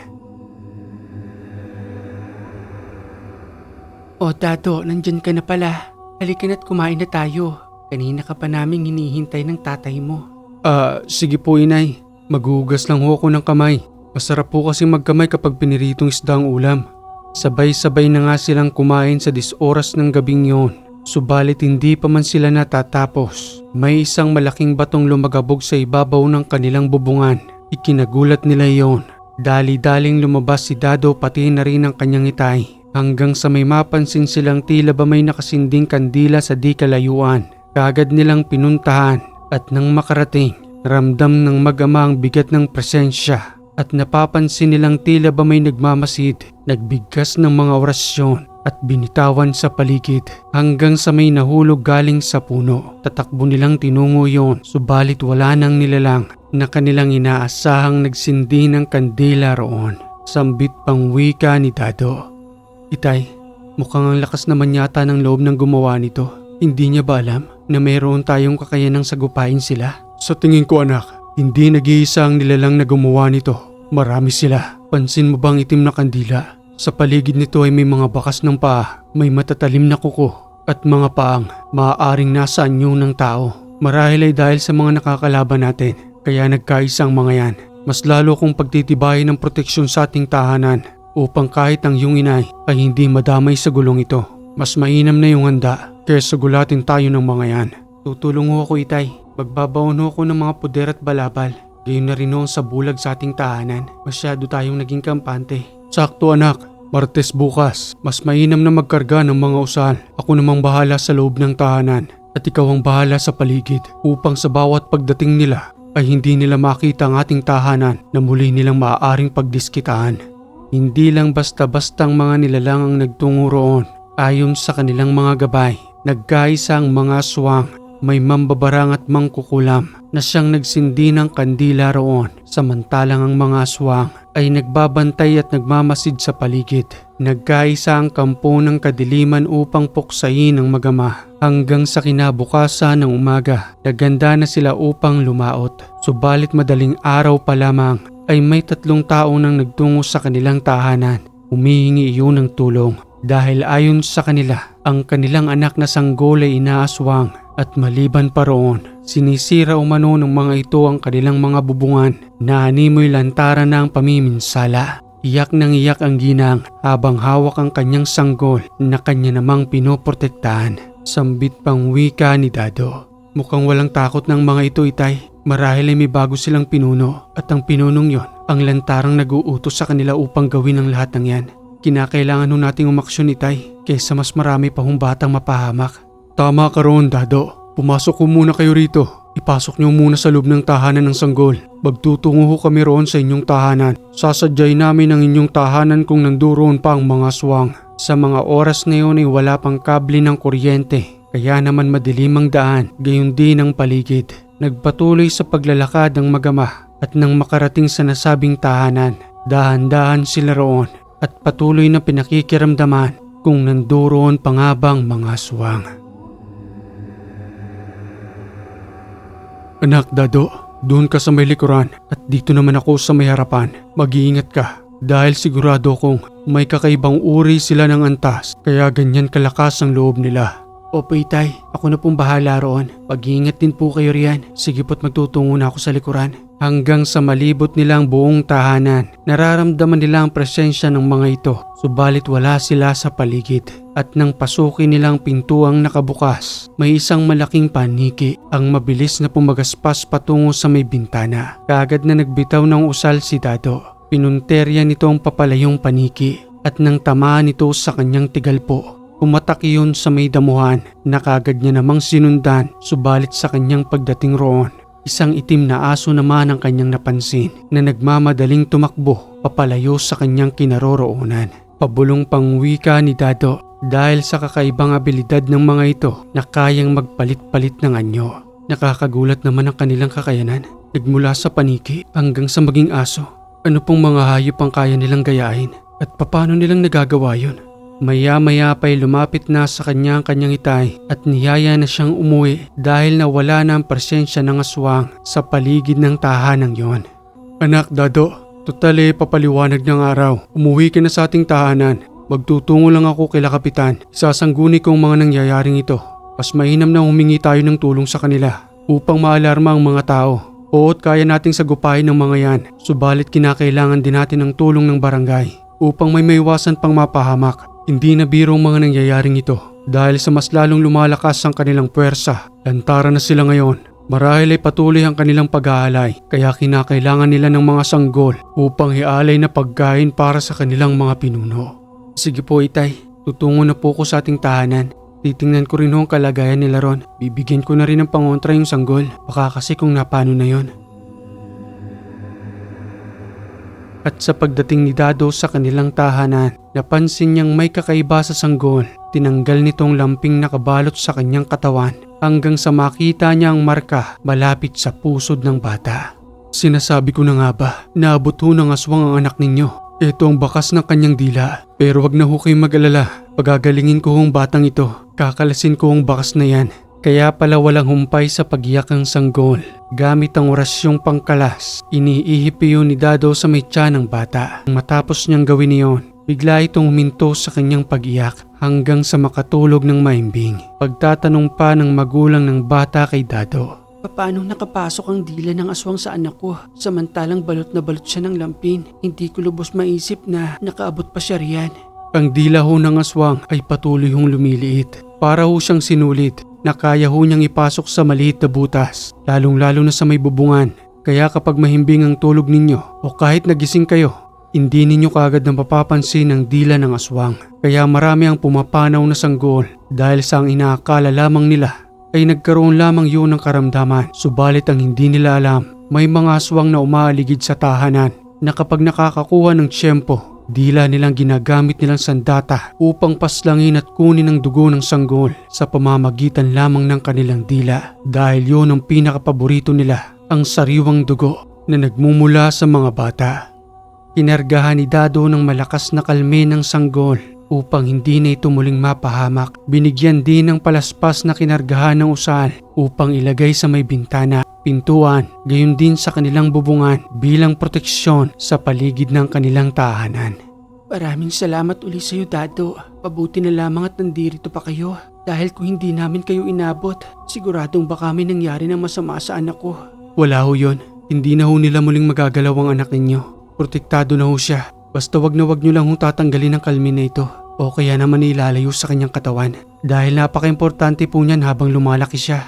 O Dado, nandyan ka na pala. Halika na't kumain na tayo. Kanina ka pa naming hinihintay ng tatay mo. Sige po inay. Maghuhugas lang ho ako ng kamay. Masarap po kasi magkamay kapag piniritong isda ang ulam. Sabay-sabay na nga silang kumain sa 10 oras ng gabing yon. Subalit hindi pa man sila natatapos. May isang malaking batong lumagabog sa ibabaw ng kanilang bubungan. Ikinagulat nila yon. Dali-daling lumabas si Dado pati na rin ang kanyang itay. Hanggang sa may mapansin silang tila ba may nakasinding kandila sa di kalayuan. Kaagad nilang pinuntahan. At nang makarating, ramdam ng mag-ama ang bigat ng presensya at napapansin nilang tila ba may nagmamasid, nagbigkas ng mga orasyon at binitawan sa paligid hanggang sa may nahulog galing sa puno. Tatakbo nilang tinungo yon, subalit wala nang nilalang na kanilang inaasahang nagsindi ng kandila roon. Sambit pang wika ni Dado. Itay, mukhang ang lakas naman yata ng loob ng gumawa nito. Hindi niya ba alam na mayroon tayong kakayanang sagupain sila? Sa tingin ko anak, hindi nag-iisa ang nilalang na gumawa nito. Marami sila. Pansin mo bang itim na kandila? Sa paligid nito ay may mga bakas ng paa, may matatalim na kuko at mga paang maaaring nasa anyo ng tao. Marahil ay dahil sa mga nakakalaban natin, kaya nagkaisa ang mga yan. Mas lalo kong pagtitibayin ng proteksyon sa ating tahanan upang kahit ang iyong inay ay hindi madamay sa gulong ito. Mas mainam na yung handa kaysa gulatin tayo ng mga yan. Tutulong ho ako itay. Magbabaon ho ako ng mga puder at balabal. Gayon na rin ho sa bulag sa ating tahanan. Masyado tayong naging kampante. Sakto anak, Martes bukas. Mas mainam na magkarga ng mga usal. Ako namang bahala sa loob ng tahanan. At ikaw ang bahala sa paligid. Upang sa bawat pagdating nila ay hindi nila makita ang ating tahanan na muli nilang maaaring pagdiskitahan. Hindi lang basta-bastang mga nilalang ang nagtungo roon. Ayon sa kanilang mga gabay, nagkaisa ang mga aswang, may mambabarang at mangkukulam na siyang nagsindi ng kandila roon, samantalang ang mga aswang ay nagbabantay at nagmamasid sa paligid. Nagkaisa ang kampo ng kadiliman upang puksain ang magama. Hanggang sa kinabukasan ng umaga, naganda na sila upang lumaot. Subalit madaling araw pa lamang ay may 3 tao nang nagtungo sa kanilang tahanan. Humihingi iyon ng tulong dahil ayon sa kanila, ang kanilang anak na sanggol ay inaaswang at maliban pa roon, sinisira umano ng mga ito ang kanilang mga bubungan na animoy lantaran na ang pamiminsala. Iyak nang iyak ang ginang habang hawak ang kanyang sanggol na kanya namang pinoprotektahan. Sambit pang wika ni Dado. Mukhang walang takot ng mga ito, Itay. Marahil ay may bago silang pinuno at ang pinunong yon ang lantarang nag-uutos sa kanila upang gawin ang lahat ng yan. Kinakailangan ho nating umaksyon, Itay, kaysa mas marami pa hong batang mapahamak. Tama ka roon, Dado. Pumasok ko muna kayo rito. Ipasok niyo muna sa loob ng tahanan ng sanggol. Magtutungo ho kami roon sa inyong tahanan. Sasadyay namin ang inyong tahanan kung nanduroon pa ang mga aswang. Sa mga oras na yun ay wala pang kable ng kuryente, kaya naman madilim ang daan, gayon din ang paligid. Nagpatuloy sa paglalakad ang magama at nang makarating sa nasabing tahanan, dahan-dahan sila roon at patuloy na pinakikiramdaman kung nanduroon pa nga bang mga aswang. Anak, Dado, doon ka sa may likuran at dito naman ako sa may harapan. Mag-iingat ka dahil sigurado kong may kakaibang uri sila ng antas kaya ganyan kalakas ang loob nila. Opo, Itay, ako na pong bahala roon. Mag-iingat din po kayo riyan. Sige po't magtutungo na ako sa likuran. Hanggang sa malibot nila ang buong tahanan, nararamdaman nila ang presensya ng mga ito. Subalit wala sila sa paligid. At nang pasukin nilang pintuang nakabukas, may isang malaking paniki ang mabilis na pumagaspas patungo sa may bintana. Kaagad na nagbitaw ng usal si Dado. Pinunterya nito ang papalayong paniki at nang tamaan ito sa kanyang tigalpo, pumatak iyon sa may damuhan na kaagad niya namang sinundan. Subalit sa kanyang pagdating roon, isang itim na aso naman ang kanyang napansin na nagmamadaling tumakbo papalayo sa kanyang kinaroroonan. Pabulong pang wika ni Dado dahil sa kakaibang abilidad ng mga ito na kayang magpalit-palit ng anyo. Nakakagulat naman ang kanilang kakayanan, nagmula sa paniki hanggang sa maging aso. Ano pong mga hayop ang kaya nilang gayahin at paano nilang nagagawa yun? Maya-maya pa'y lumapit na sa kanya ang kanyang itay at niyaya na siyang umuwi dahil nawala na ang presensya ng aswang sa paligid ng tahanang yon. Anak, Dado, totally papaliwanag ng araw. Umuwi ka na sa ating tahanan. Magtutungo lang ako kila Kapitan. Isasangguni ko ang mga nangyayaring ito. Mas mainam na humingi tayo ng tulong sa kanila upang maalarma ang mga tao. Oo't kaya nating sagupahin ng mga yan. Subalit kinakailangan din natin ng tulong ng barangay upang may maiwasan pang mapahamak. Hindi na biro ang mga nangyayaring ito dahil sa mas lalong lumalakas ang kanilang puwersa. Lantaran na sila ngayon. Marahil ay patuloy ang kanilang pag-aalay kaya kinakailangan nila ng mga sanggol upang ialay na pagkain para sa kanilang mga pinuno. Sige po, Itay. Tutungo na po ko sa ating tahanan. Titingnan ko rin ho ang kalagayan nila ron. Bibigyan ko na rin ng pangontra yung sanggol. Baka kasi kung napano na yon. At sa pagdating ni Dado sa kanilang tahanan, napansin niyang may kakaiba sa sanggol. Tinanggal nitong lamping nakabalot sa kanyang katawan hanggang sa makita niya ang marka malapit sa pusod ng bata. Sinasabi ko na nga ba, naabot ho ng aswang ang anak ninyo. Ito ang bakas ng kanyang dila. Pero wag na ho kayong mag-alala. Pagagalingin ko ang batang ito. Kakalasin ko ang bakas na yan. Kaya pala walang humpay sa pag-iyak ang sanggol. Gamit ang orasyong pangkalas, iniihip iyon ni Dado sa may tiyan ng bata. Matapos niyang gawin iyon, bigla itong huminto sa kanyang pag-iyak hanggang sa makatulog ng maimbing. Pagtatanong pa ng magulang ng bata kay Dado. Paano nakapasok ang dila ng aswang sa anak ko samantalang balot na balot siya ng lampin? Hindi ko lubos maisip na nakaabot pa siya riyan. Ang dila ho ng aswang ay patuloy hong lumiliit. Para ho siyang sinulit na kaya ho niyang ipasok sa maliit na butas, lalong-lalo na sa may bubungan. Kaya kapag mahimbing ang tulog ninyo o kahit nagising kayo, hindi ninyo kaagad mapapansin ang dila ng aswang. Kaya marami ang pumapanaw na sanggol dahil sa ang inaakala lamang nila ay nagkaroon lamang yun ng karamdaman. Subalit ang hindi nila alam, may mga aswang na umaaligid sa tahanan na kapag nakakakuha ng tiyempo Dila nilang ginagamit nilang sandata upang paslangin at kunin ang dugo ng sanggol sa pamamagitan lamang ng kanilang dila dahil yun ang pinakapaborito nila, ang sariwang dugo na nagmumula sa mga bata. Kinargahan ni Dado ng malakas na kalme ng sanggol upang hindi na ito muling mapahamak. Binigyan din ng palaspas na kinargahan ng usal upang ilagay sa may bintana, pintuan, gayon din sa kanilang bubungan bilang proteksyon sa paligid ng kanilang tahanan. Maraming salamat uli sa iyo, Dado. Pabuti na lamang at nandito pa kayo. Dahil kung hindi namin kayo inabot, siguradong baka may nangyari ng masama sa anak ko. Wala ho yun. Hindi na ho nila muling magagalaw ang anak ninyo. Protektado na ho siya. Basta wag nyo lang ho tatanggalin ang kalmi na ito. O kaya naman ilalayo sa kanyang katawan. Dahil napaka-importante po niyan habang lumalaki siya.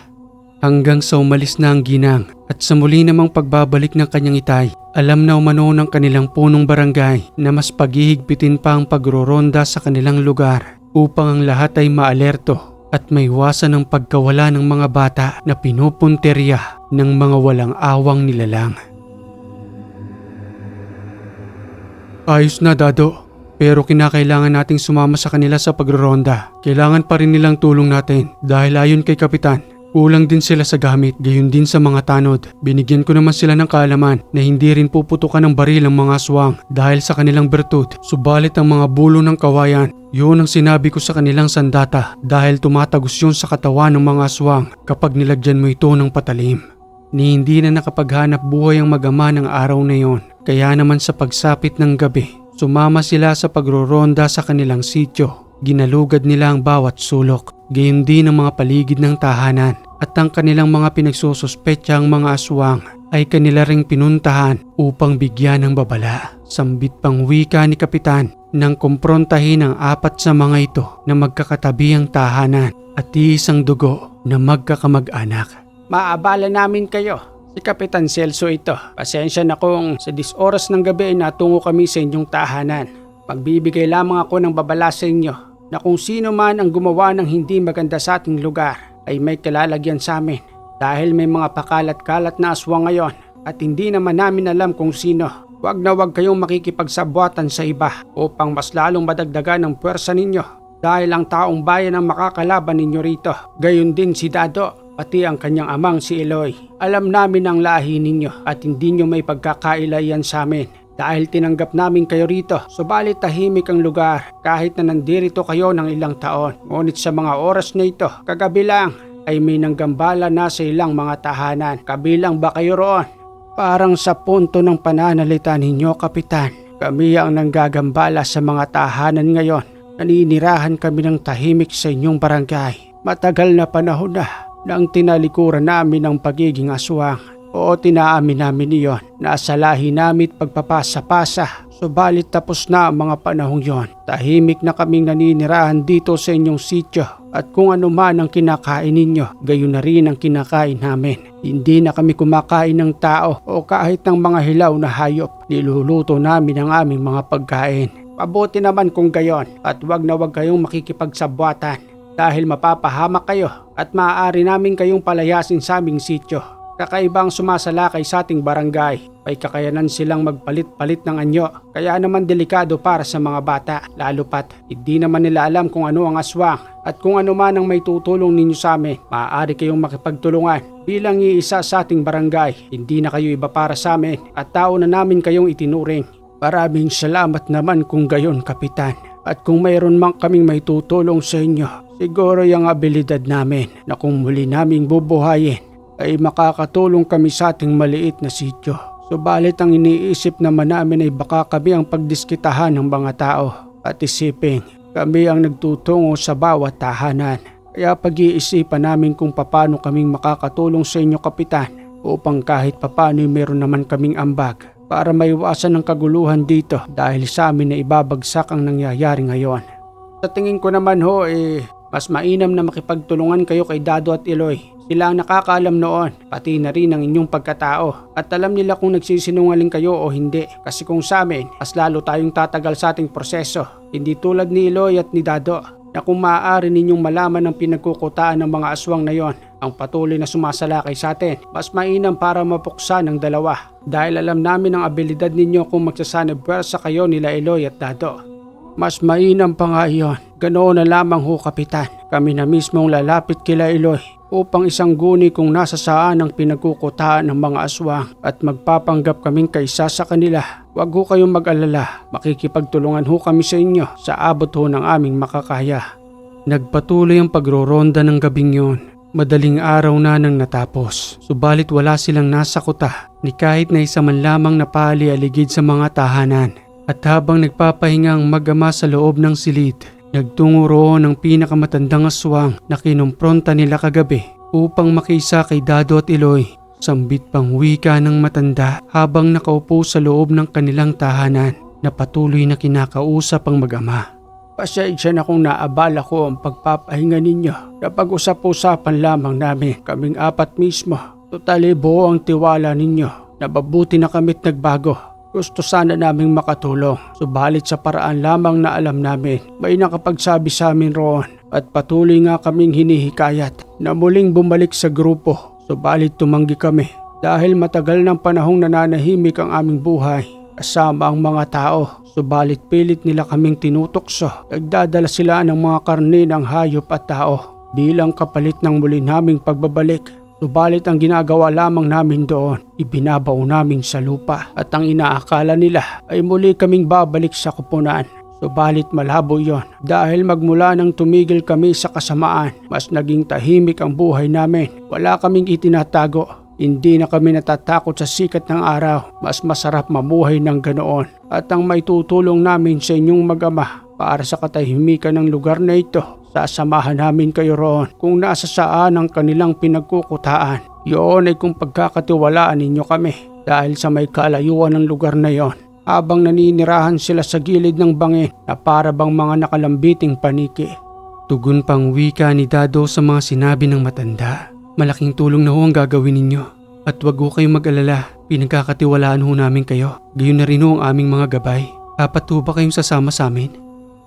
Hanggang sa umalis na ang ginang at sa muli namang pagbabalik ng kanyang itay, alam na umano ng kanilang punong barangay na mas paghihigpitin pa ang pagroronda sa kanilang lugar upang ang lahat ay maalerto at maiwasan ang pagkawala ng mga bata na pinupunterya ng mga walang awang nilalang. Ayos na, Dado. Pero kinakailangan nating sumama sa kanila sa pagroronda. Kailangan pa rin nilang tulong natin dahil ayon kay Kapitan, kulang din sila sa gamit, gayon din sa mga tanod. Binigyan ko naman sila ng kaalaman na hindi rin puputukan ng baril ang mga aswang dahil sa kanilang bertud. Subalit ang mga bulo ng kawayan, yun ang sinabi ko sa kanilang sandata dahil tumatagos yun sa katawan ng mga aswang kapag nilagyan mo ito ng patalim. Ni hindi na nakapaghanap buhay ang mag-ama ng araw na yon. Kaya naman sa pagsapit ng gabi, sumama sila sa pagroronda sa kanilang sityo. Ginalugad nila ang bawat sulok, gayon din ang mga paligid ng tahanan at ang kanilang mga pinagsususpetsang mga aswang ay kanila ring pinuntahan upang bigyan ng babala. Sambit pang wika ni Kapitan nang kumprontahin ang apat sa mga ito na magkakatabi ang tahanan at iisang dugo na magkakamag-anak. Maabala namin kayo. Si Kapitan Celso ito. Pasensya na kung sa 10 oras ng gabi ay natungo kami sa inyong tahanan. Magbibigay lamang ako ng babala sa inyo na kung sino man ang gumawa ng hindi maganda sa ating lugar ay may kalalagyan sa amin dahil may mga pakalat-kalat na aswang ngayon at hindi naman namin alam kung sino. Huwag na huwag kayong makikipagsabwatan sa iba upang mas lalong madagdagan ang puwersa ninyo dahil ang taong bayan ang makakalaban ninyo rito. Gayon din si Dado, pati ang kanyang amang si Eloy. Alam namin ang lahi ninyo at hindi nyo may pagkakailayan sa amin. Dahil tinanggap namin kayo rito, subalit tahimik ang lugar kahit na nandirito kayo ng ilang taon. Ngunit sa mga oras na ito, kagabi lang ay may nanggambala na sa ilang mga tahanan. Kabilang ba kayo roon? Parang sa punto ng pananalita ninyo, Kapitan. Kami ang nanggagambala sa mga tahanan ngayon. Naninirahan kami ng tahimik sa inyong barangay. Matagal na panahon na nang tinalikuran namin ang pagiging aswang. Oo, tinaamin namin iyon. Nasa lahi namin pagpapasa-pasa. Subalit tapos na ang mga panahong yon. Tahimik na kaming naninirahan dito sa inyong sityo. At kung ano man ang kinakain ninyo, gayon na rin ang kinakain namin. Hindi na kami kumakain ng tao o kahit ng mga hilaw na hayop. Niluluto namin ang aming mga pagkain. Mabuti naman kung gayon at wag na wag kayong makikipagsabwatan dahil mapapahamak kayo at maaari namin kayong palayasin sa aming sityo. Kakaibang sumasalakay sa ating barangay. May kakayanan silang magpalit-palit ng anyo. Kaya naman delikado para sa mga bata. Lalo pat hindi naman nila alam kung ano ang aswang. At kung ano man ang may tutulong ninyo sa amin, maaari kayong makipagtulungan. Bilang iisa sa ating barangay, hindi na kayo iba para sa amin at tao na namin kayong itinuring. Maraming salamat naman kung gayon, Kapitan. At kung mayroon man kaming may tutulong sa inyo, siguro yung abilidad namin na kung muli naming bubuhayin, ay makakatulong kami sa ating maliit na sityo. Subalit ang iniisip naman namin ay baka kami ang pagdiskitahan ng mga tao at isipin kami ang nagtutungo sa bawat tahanan. Kaya pag-iisipan namin kung paano kaming makakatulong sa inyo, Kapitan, upang kahit papano meron naman kaming ambag para maiwasan ang kaguluhan dito dahil sa amin na ibabagsak ang nangyayari ngayon. Sa tingin ko naman mas mainam na makipagtulungan kayo kay Dado at Eloy. Sila ang nakakaalam noon, pati na rin ang inyong pagkatao. At alam nila kung nagsisinungaling kayo o hindi. Kasi kung sa amin, mas lalo tayong tatagal sa ating proseso. Hindi tulad ni Eloy at ni Dado, na kung maaari ninyong malaman ang pinagkukutaan ng mga aswang na yon, ang patuloy na sumasalakay sa atin. Mas mainam para mapuksa ng dalawa dahil alam namin ang abilidad ninyo kung magsasanib puwersa kayo nila Eloy at Dado. Mas mainam pa nga iyon. Ganoon na lamang ho, Kapitan. Kami na mismong lalapit kila Eloy upang isang guni kung nasa saan ang pinagkukutaan ng mga aswang at magpapanggap kaming kaisa sa kanila. Huwag ho kayong mag-alala. Makikipagtulungan ho kami sa inyo sa abot ho ng aming makakaya. Nagpatuloy ang pagroronda ng gabing yon. Madaling araw na nang natapos. Subalit wala silang nasakuta ni kahit na isa man lamang na paali-aligid sa mga tahanan. At habang nagpapahinga ang mag-ama sa loob ng silid, nagtungo roon ang pinakamatandang aswang na kinumpronta nila kagabi upang makiisa kay Dado at Eloy. Sambit pang wika ng matanda habang nakaupo sa loob ng kanilang tahanan na patuloy na kinakausap ang mag-ama. Pasensya na kung naabala ko ang pagpapahinga ninyo. Napag-usap-usapan lamang namin kaming apat mismo. Totally buo ang tiwala ninyo. Nababuti na kami't nagbago. Gusto sana naming makatulong, subalit sa paraan lamang na alam namin, may nakapagsabi sa amin roon at patuloy nga kaming hinihikayat na muling bumalik sa grupo. Subalit tumanggi kami dahil matagal ng panahong nananahimik ang aming buhay kasama ang mga tao. Subalit pilit nila kaming tinutokso. Nagdadala sila ng mga karne ng hayop at tao bilang kapalit ng muli naming pagbabalik. Subalit ang ginagawa lamang namin doon, ibinabaw namin sa lupa at ang inaakala nila ay muli kaming babalik sa kupunan. Subalit malabo yon dahil magmula nang tumigil kami sa kasamaan, mas naging tahimik ang buhay namin. Wala kaming itinatago. Hindi na kami natatakot sa sikat ng araw. Mas masarap mamuhay ng ganoon at ang maitutulong namin sa inyong mag-ama para sa katahimikan ng lugar na ito. Sasamahan namin kayo roon kung nasa saan ang kanilang pinagkukutaan. Yun ay kung pagkakatiwalaan ninyo kami dahil sa may kalayuan ng lugar na yon. Habang naninirahan sila sa gilid ng bangin na para bang mga nakalambiting paniki. Tugon pang wika ni Dado sa mga sinabi ng matanda. Malaking tulong na ho ang gagawin ninyo at wag ho kayong mag-alala. Pinagkakatiwalaan ho namin kayo. Gayon na rin ho ang aming mga gabay. Dapat ho ba kayong sasama sa amin?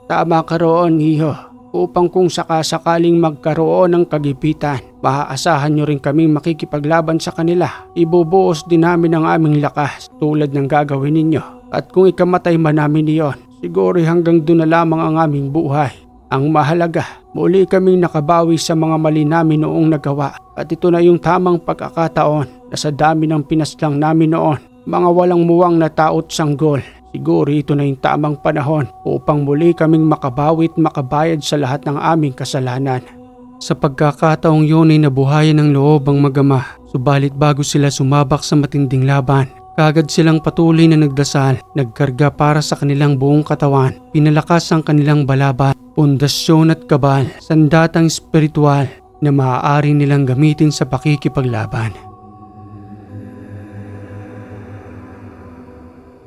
Tama ka roon, Iho. Upang kung sakasakaling magkaroon ng kagipitan, maaasahan nyo rin kaming makikipaglaban sa kanila. Ibubuos din namin ang aming lakas tulad ng gagawin ninyo. At kung ikamatay man namin iyon, siguro hanggang doon na lamang ang aming buhay. Ang mahalaga, muli kaming nakabawi sa mga mali namin noong nagawa. At ito na yung tamang pagkakataon na sa dami ng pinaslang namin noon, mga walang muwang na tao't sanggol. Siguro ito na yung tamang panahon upang muli kaming makabawi at makabayad sa lahat ng aming kasalanan. Sa pagkakataong yun ay nabuhayan ng loob ang mag-ama. Subalit bago sila sumabak sa matinding laban, kagad silang patuloy na nagdasal, nagkarga para sa kanilang buong katawan, pinalakas ang kanilang balaban, pundasyon at kabal, sandatang espiritual na maaari nilang gamitin sa pakikipaglaban.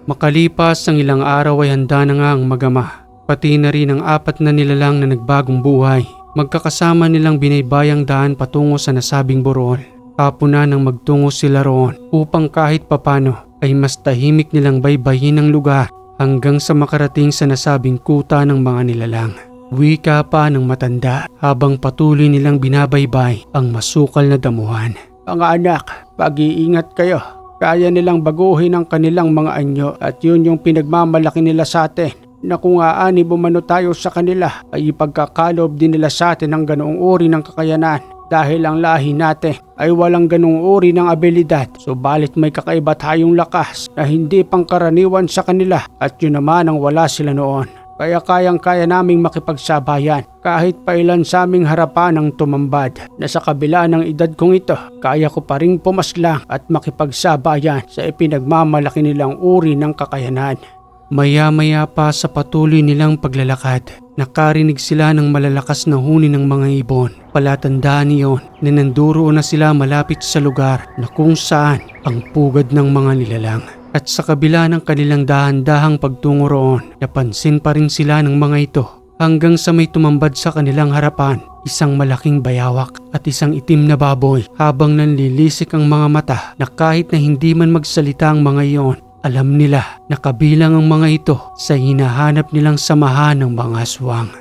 Makalipas ang ilang araw ay handa na nga ang mag-ama, pati na rin ang apat na nilalang na nagbagong buhay. Magkakasama nilang binaybayang daan patungo sa nasabing burol. Hapon na nang magtungo sila roon upang kahit papano ay mas tahimik nilang baybayin ang lugar hanggang sa makarating sa nasabing kuta ng mga nilalang. Wika pa ng matanda habang patuloy nilang binabaybay ang masukal na damuhan. Mga anak, pag-iingat kayo. Kaya nilang baguhin ang kanilang mga anyo at yun yung pinagmamalaki nila sa atin na kung aani bumano tayo sa kanila ay ipagkakalob din nila sa atin ang ganoong uri ng kakayanan dahil ang lahi natin ay walang ganoong uri ng abilidad. Subalit may kakaiba tayong lakas na hindi pangkaraniwan sa kanila at yun naman ang wala sila noon. Kaya kayang-kaya naming makipagsabayan kahit pailan sa aming harapan ang tumambad na sa kabila ng edad kong ito, kaya ko pa ring pumaslang at makipagsabayan sa ipinagmamalaki nilang uri ng kakayanan. Maya-maya pa sa patuloy nilang paglalakad, nakarinig sila ng malalakas na huni ng mga ibon. Palatandaan niyon na nanduroon na sila malapit sa lugar na kung saan ang pugad ng mga nilalang. At sa kabila ng kanilang dahan-dahang pagtungo roon, napansin pa rin sila ng mga ito hanggang sa may tumambad sa kanilang harapan, isang malaking bayawak at isang itim na baboy habang nanlilisik ang mga mata na kahit na hindi man magsalita ang mga iyon, alam nila na kabilang ang mga ito sa hinahanap nilang samahan ng mga aswang.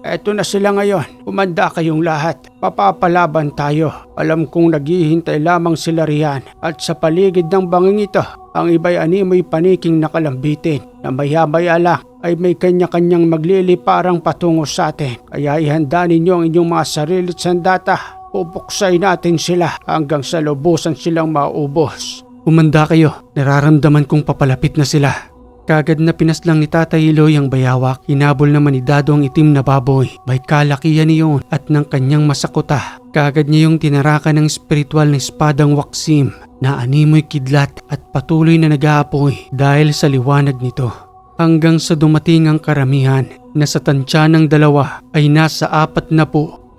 Eto na sila ngayon. Umanda kayong lahat. Papapalaban tayo. Alam kong naghihintay lamang sila riyan. At sa paligid ng banging ito, ang iba'y animoy paniking nakalambitin na maya-maya lang ay may kanya-kanyang magliliparang patungo sa atin. Kaya ihanda ninyo ang inyong mga sarili at sandata. Pupuksay natin sila hanggang sa lubusan silang maubos. Umanda kayo, nararamdaman kong papalapit na sila. Kagad na pinaslang ni Tatay Eloy ang bayawak, hinabol naman ni Dado ang itim na baboy. May kalakihan niyon at ng kanyang masakuta. Kagad niya yung tinarakan ng espiritual na espadang waksim na animoy kidlat at patuloy na nag-aapoy dahil sa liwanag nito. Hanggang sa dumating ang karamihan na sa tansya ng dalawa ay nasa 46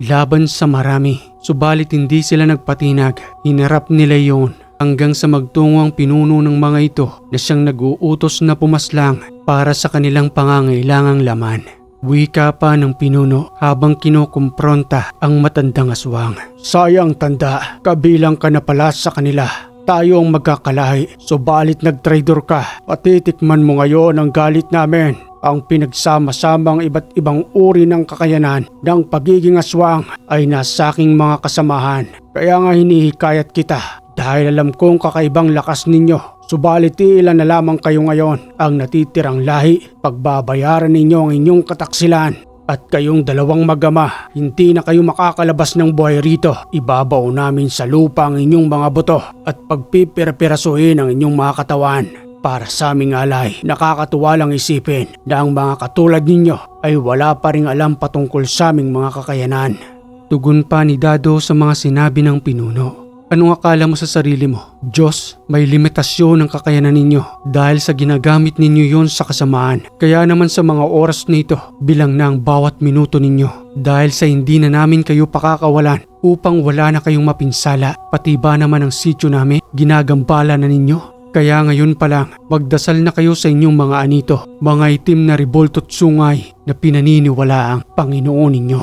laban sa marami. Subalit hindi sila nagpatinag, hinarap nila yon. Hanggang sa magtungo ang pinuno ng mga ito na siyang nag-uutos na pumaslang para sa kanilang pangangailangang laman. Wika pa ng pinuno habang kinukumpronta ang matandang aswang. Sayang tanda, kabilang ka na pala sa kanila. Tayo ang magkakalahi, subalit nagtraidor ka. Patitikman mo ngayon ang galit namin. Ang pinagsama-samang iba't ibang uri ng kakayanan ng pagiging aswang ay nasa aking mga kasamahan. Kaya nga hinihikayat kita. Dahil alam kong kakaibang lakas ninyo, subalit ilan na lamang kayo ngayon ang natitirang lahi. Pagbabayaran ninyo ang inyong kataksilan at kayong dalawang mag-ama, hindi na kayo makakalabas ng buhay rito. Ibabaw namin sa lupa ang inyong mga buto at pagpipirapirasuhin ang inyong mga katawan. Para sa aming alay, nakakatuwa lang isipin na ang mga katulad ninyo ay wala pa ring alam patungkol sa aming mga kakayanan. Tugon pa ni Dado sa mga sinabi ng pinuno. Anong akala mo sa sarili mo? Diyos, may limitasyon ng kakayanan ninyo dahil sa ginagamit ninyo yon sa kasamaan. Kaya naman sa mga oras nito, bilang na ang bawat minuto ninyo. Dahil sa hindi na namin kayo pakakawalan upang wala na kayong mapinsala, pati ba naman ang sityo namin, ginagambala na ninyo. Kaya ngayon pa lang, magdasal na kayo sa inyong mga anito, mga itim na ribolto't sungay na pinaniniwala ang Panginoon ninyo.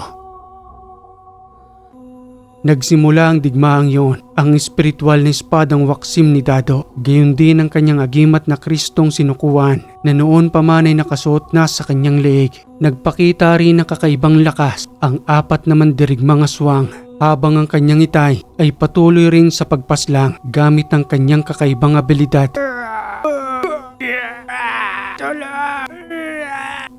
Nagsimula ang digmaang yon, ang espiritual na espadang waksim ni Dado, gayon din ang kanyang agimat na Kristong sinukuan na noon pa man ay nakasuot na sa kanyang leeg. Nagpakita rin ng kakaibang lakas ang 4 na mandirigmang aswang, habang ang kanyang itay ay patuloy rin sa pagpaslang gamit ang kanyang kakaibang abilidad.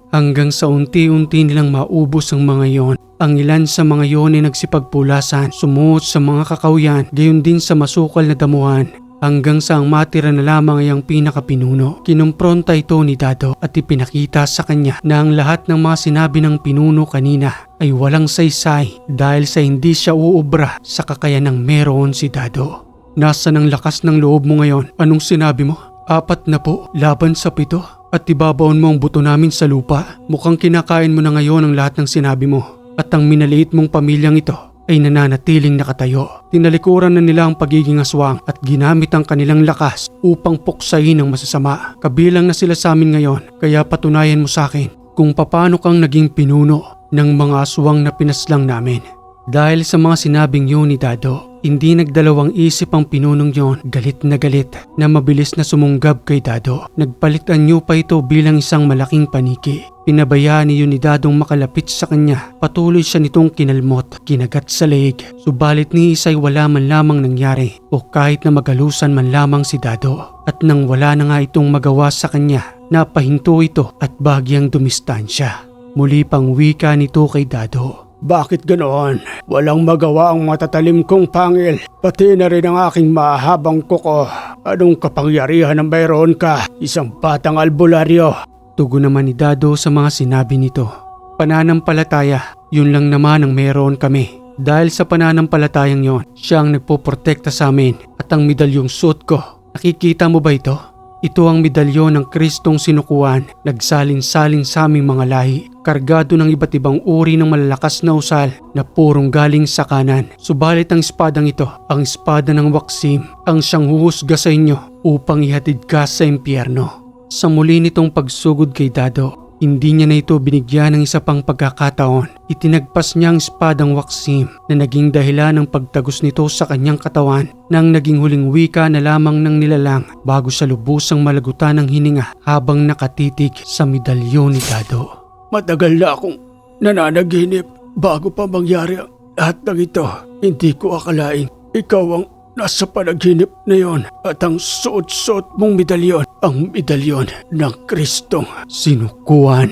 Hanggang sa unti-unti nilang maubos ang mga yon. Ang ilan sa mga yon ay nagsipagpulasan, sumuot sa mga kakawyan, gayon din sa masukal na damuhan. Hanggang sa ang matira na lamang ay ang pinakapinuno. Kinumpronta ito ni Dado at ipinakita sa kanya na ang lahat ng mga sinabi ng pinuno kanina ay walang saysay dahil sa hindi siya uubra sa kakayanang meron si Dado. Nasaan ang lakas ng loob mo ngayon? Anong sinabi mo? 4 na po, laban sa 7. At ibabaon mo ang buto namin sa lupa. Mukhang kinakain mo na ngayon ang lahat ng sinabi mo. At ang minaliit mong pamilyang ito ay nananatiling nakatayo. Tinalikuran na nila ang pagiging aswang at ginamit ang kanilang lakas upang puksain ang masasama. Kabilang na sila sa amin ngayon, kaya patunayan mo sa akin kung paano kang naging pinuno ng mga aswang na pinaslang namin. Dahil sa mga sinabing yun ni Dado, hindi nagdalawang isip ang pinunong yon, galit na mabilis na sumunggab kay Dado. Nagpalit anyo pa ito bilang isang malaking paniki. Pinabayaan niyo ni Dadong makalapit sa kanya. Patuloy siya nitong kinalmot, kinagat sa leeg. Subalit ni Isay wala man lamang nangyari o kahit na magalusan man lamang si Dado. At nang wala na nga itong magawa sa kanya, napahinto ito at bagyang dumistansya. Muli pang wika nito kay Dado. Bakit ganoon? Walang magawa ang matatalim kong pangil, pati na rin ang aking mahabang kuko. Anong kapangyarihan ang mayroon ka, isang batang albularyo? Tugon naman ni Dado sa mga sinabi nito. Pananampalataya, yun lang naman ang mayroon kami. Dahil sa pananampalatayang yon, siya ang nagpoprotekta sa amin at ang medalyong suot ko. Nakikita mo ba ito? Ito ang medalyon ng Kristong sinukuan, nagsalin-salin sa aming mga lahi, kargado ng iba't ibang uri ng malalakas na usal na purong galing sa kanan. Subalit ang espadang ito, ang espada ng waksim, ang siyang huhusga sa inyo upang ihatid ka sa impyerno. Sa muli nitong pagsugod kay Dado, hindi niya na ito binigyan ng isa pang pagkakataon. Itinagpas niya ang espadang waksim na naging dahilan ng pagtagos nito sa kanyang katawan nang naging huling wika na lamang ng nilalang bago sa lubusang malagutan ng hininga habang nakatitig sa medalyon ni Dado. Matagal na akong nananaginip bago pa mangyari ang lahat ng ito. Hindi ko akalaing ikaw ang nasa panaginip na yon at ang suot-suot mong medalyon, ang medalyon ng Kristong sinukuan.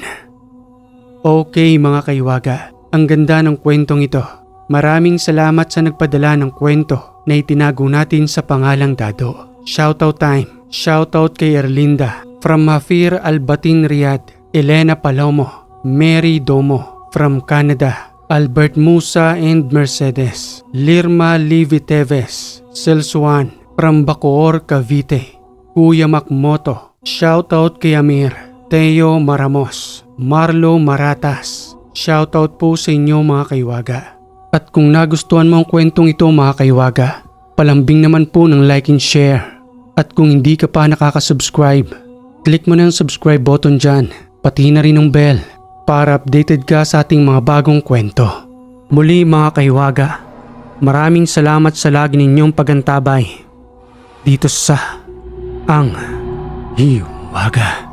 Okay mga kaiwaga, ang ganda ng kwentong ito. Maraming salamat sa nagpadala ng kwento na itinago natin sa pangalang Dado. Shoutout time. Shoutout kay Erlinda, from Hafir Albatin Riyadh, Elena Palomo, Mary Domo, from Canada, Albert Musa and Mercedes, Lirma Liviteves, Selsuan, from Bacoor, Cavite, Kuya Makmoto, shoutout kay Amir, Teo Maramos, Marlo Maratas, shoutout po sa inyo mga kaiwaga. At kung nagustuhan mo ang kwentong ito mga kaiwaga, palambing naman po ng like and share. At kung hindi ka pa nakaka-subscribe, click mo na ang subscribe button dyan, pati na rin ang bell para updated ka sa ating mga bagong kwento. Muli mga kaiwaga, maraming salamat sa lagi ninyong pagantabay dito sa Ang Hiwaga.